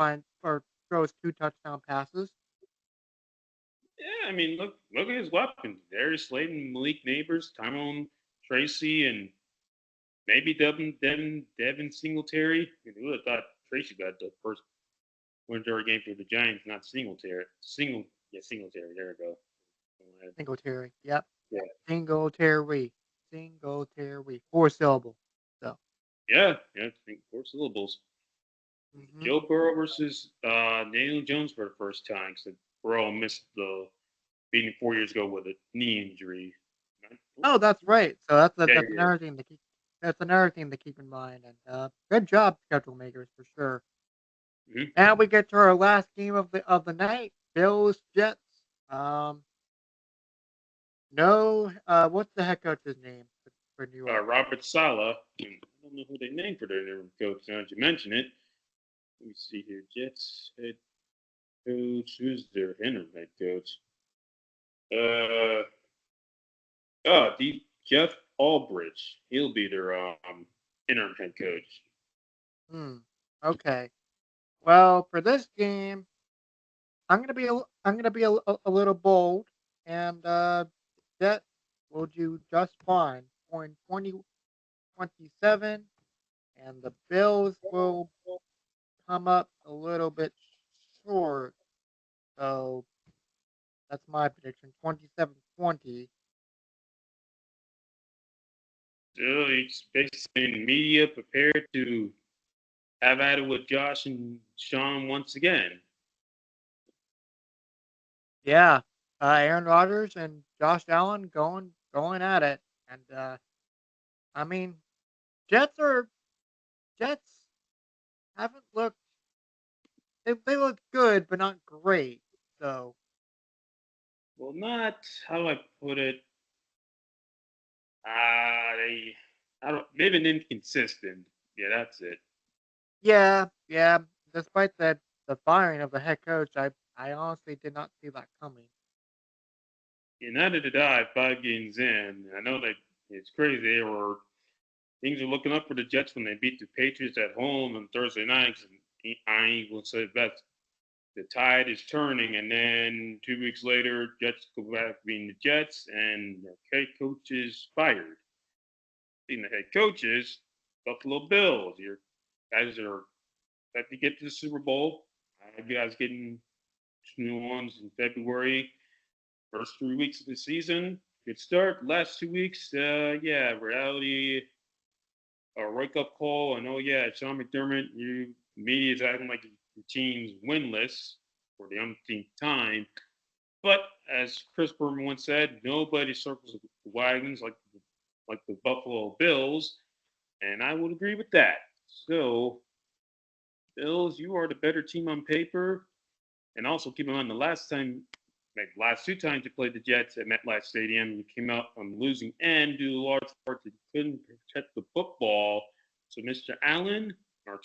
throws 2 touchdown passes. Yeah, look at his weapons. Darius Slayton, Malik Neighbors, Tyrone Tracy, and maybe Devin Singletary. Who would have thought Tracy got the first winter game for the Giants, not Singletary. Singletary. There we go. Singletary. Yep. Yeah, Singletary. Singletary. 4 syllable. So. yeah. I think 4 syllables. Hmm. Joe Burrow versus Daniel Jones for the first time. Because Burrow missed the beating 4 years ago with a knee injury. Oh, that's right. So Yeah, that's another thing to keep. That's another thing to keep in mind. And good job, schedule makers, for sure. hmm Now we get to our last game of the night. Bills Jets. Um, no. What's the head coach's name for New York? Robert Sala. I don't know who they named for their interim coach. Now that you mention it, let me see here. Jets head coach. Who's their interim head coach? Uh, Jeff Albridge. He'll be their interim head coach. Hmm. Okay. Well, for this game, I'm gonna be a little bold, and Jets will do just fine, scoring 27, and the Bills will come up a little bit short. So that's my prediction, 27-20. So it's basically in media prepared to have at it with Josh and Sean once again. Yeah, Aaron Rodgers and Josh Allen going at it, and I mean, Jets are Jets haven't looked they look good, but not great. So Well, not how do I put it. They, I don't. They've been inconsistent. Yeah, that's it. yeah. Despite the firing of the head coach, I honestly did not see that coming. Yeah, neither did I. 5 games in, I know that it's crazy. Things are looking up for the Jets when they beat the Patriots at home on Thursday night. I ain't gonna say that the tide is turning, and then 2 weeks later, Jets go back being the Jets, and their head coach is fired. Being the head coaches, Buffalo Bills. Your guys are set to get to the Super Bowl. You guys getting to New Orleans in February. First 3 weeks of the season, good start. Last 2 weeks, yeah, reality, a wake up call, and oh yeah, Sean McDermott, you media is acting like your team's winless for the umpteenth time. But as Chris Berman once said, nobody circles the wagons like the Buffalo Bills, and I would agree with that. So, Bills, you are the better team on paper. And also keep in mind the last 2 times you played the Jets at MetLife Stadium, you came out on the losing end due to large part that you couldn't protect the football. So Mr. Allen, or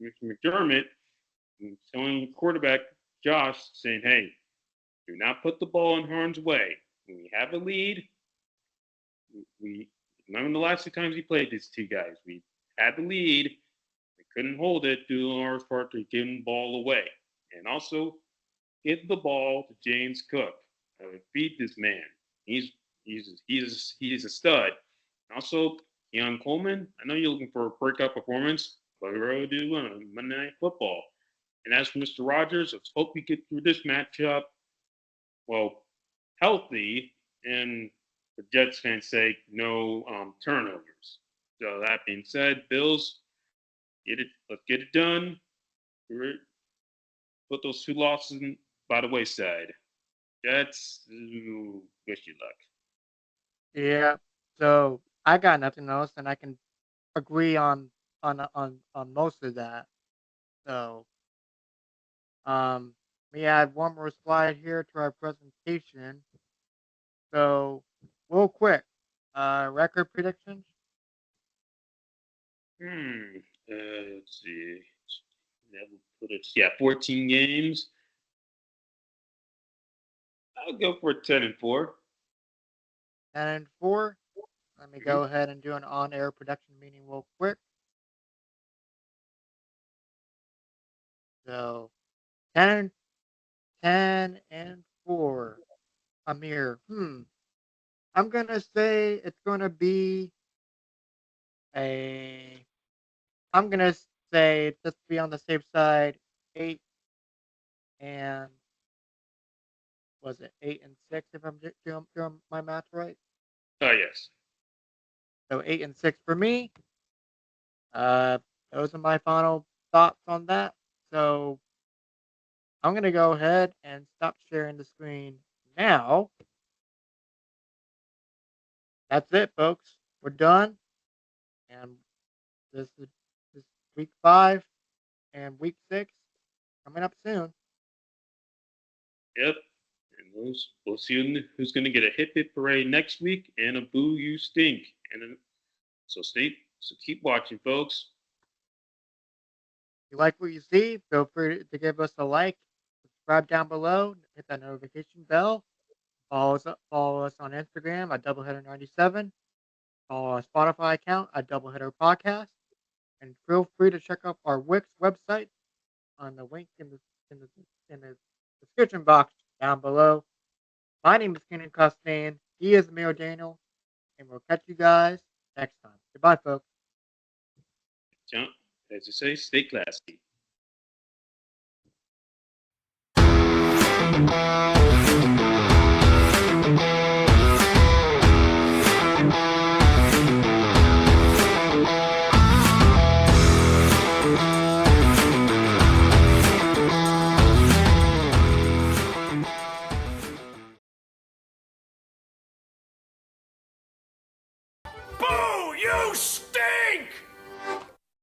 Mr. McDermott, telling quarterback Josh, saying, "Hey, do not put the ball in harm's way. When we have a lead, we remember the last 2 times he played these 2 guys, we had the lead, we couldn't hold it due to large part to giving the ball away, and also give the ball to James Cook. I would feed this man. He's a stud. Also, Keon Coleman. I know you're looking for a breakout performance, but we really do on Monday Night Football. And as for Mr. Rogers, let's hope we get through this matchup, well, healthy, and for Jets fans' sake, no turnovers. So that being said, Bills, get it. Let's get it done. Put those 2 losses by the wayside. Jets, wish you luck. Yeah. So I got nothing else, and I can agree on most of that. So we add one more slide here to our presentation. So real quick, record predictions. Hmm. Let's see. That will put us, yeah, 14 games. I'll go for 10-4. 10-4. Let me Mhm. go ahead and do an on-air production meeting real quick. So 10, 10-4. Amir. I'm gonna say it's gonna be a. I'm gonna say just to be on the safe side, 8 and was it 8-6 if I'm doing my math right? Oh, yes. So 8-6 for me. Uh, those are my final thoughts on that. So I'm gonna go ahead and stop sharing the screen now. That's it, folks. We're done, and this week 5 and week 6 coming up soon. Yep. And we'll see who's going to get a hip hip parade next week and a boo you stink. So keep watching, folks. If you like what you see, feel free to give us a like, subscribe down below, hit that notification bell, follow us on Instagram at Doubleheader97, follow our Spotify account at Doubleheader Podcast, and feel free to check out our Wix website on the link in the in the description box down below. My name is Keenan Costain. He is Amir Daniel, and we'll catch you guys next time. Goodbye, folks. Jump, as you say, stay classy. Boo! You stink!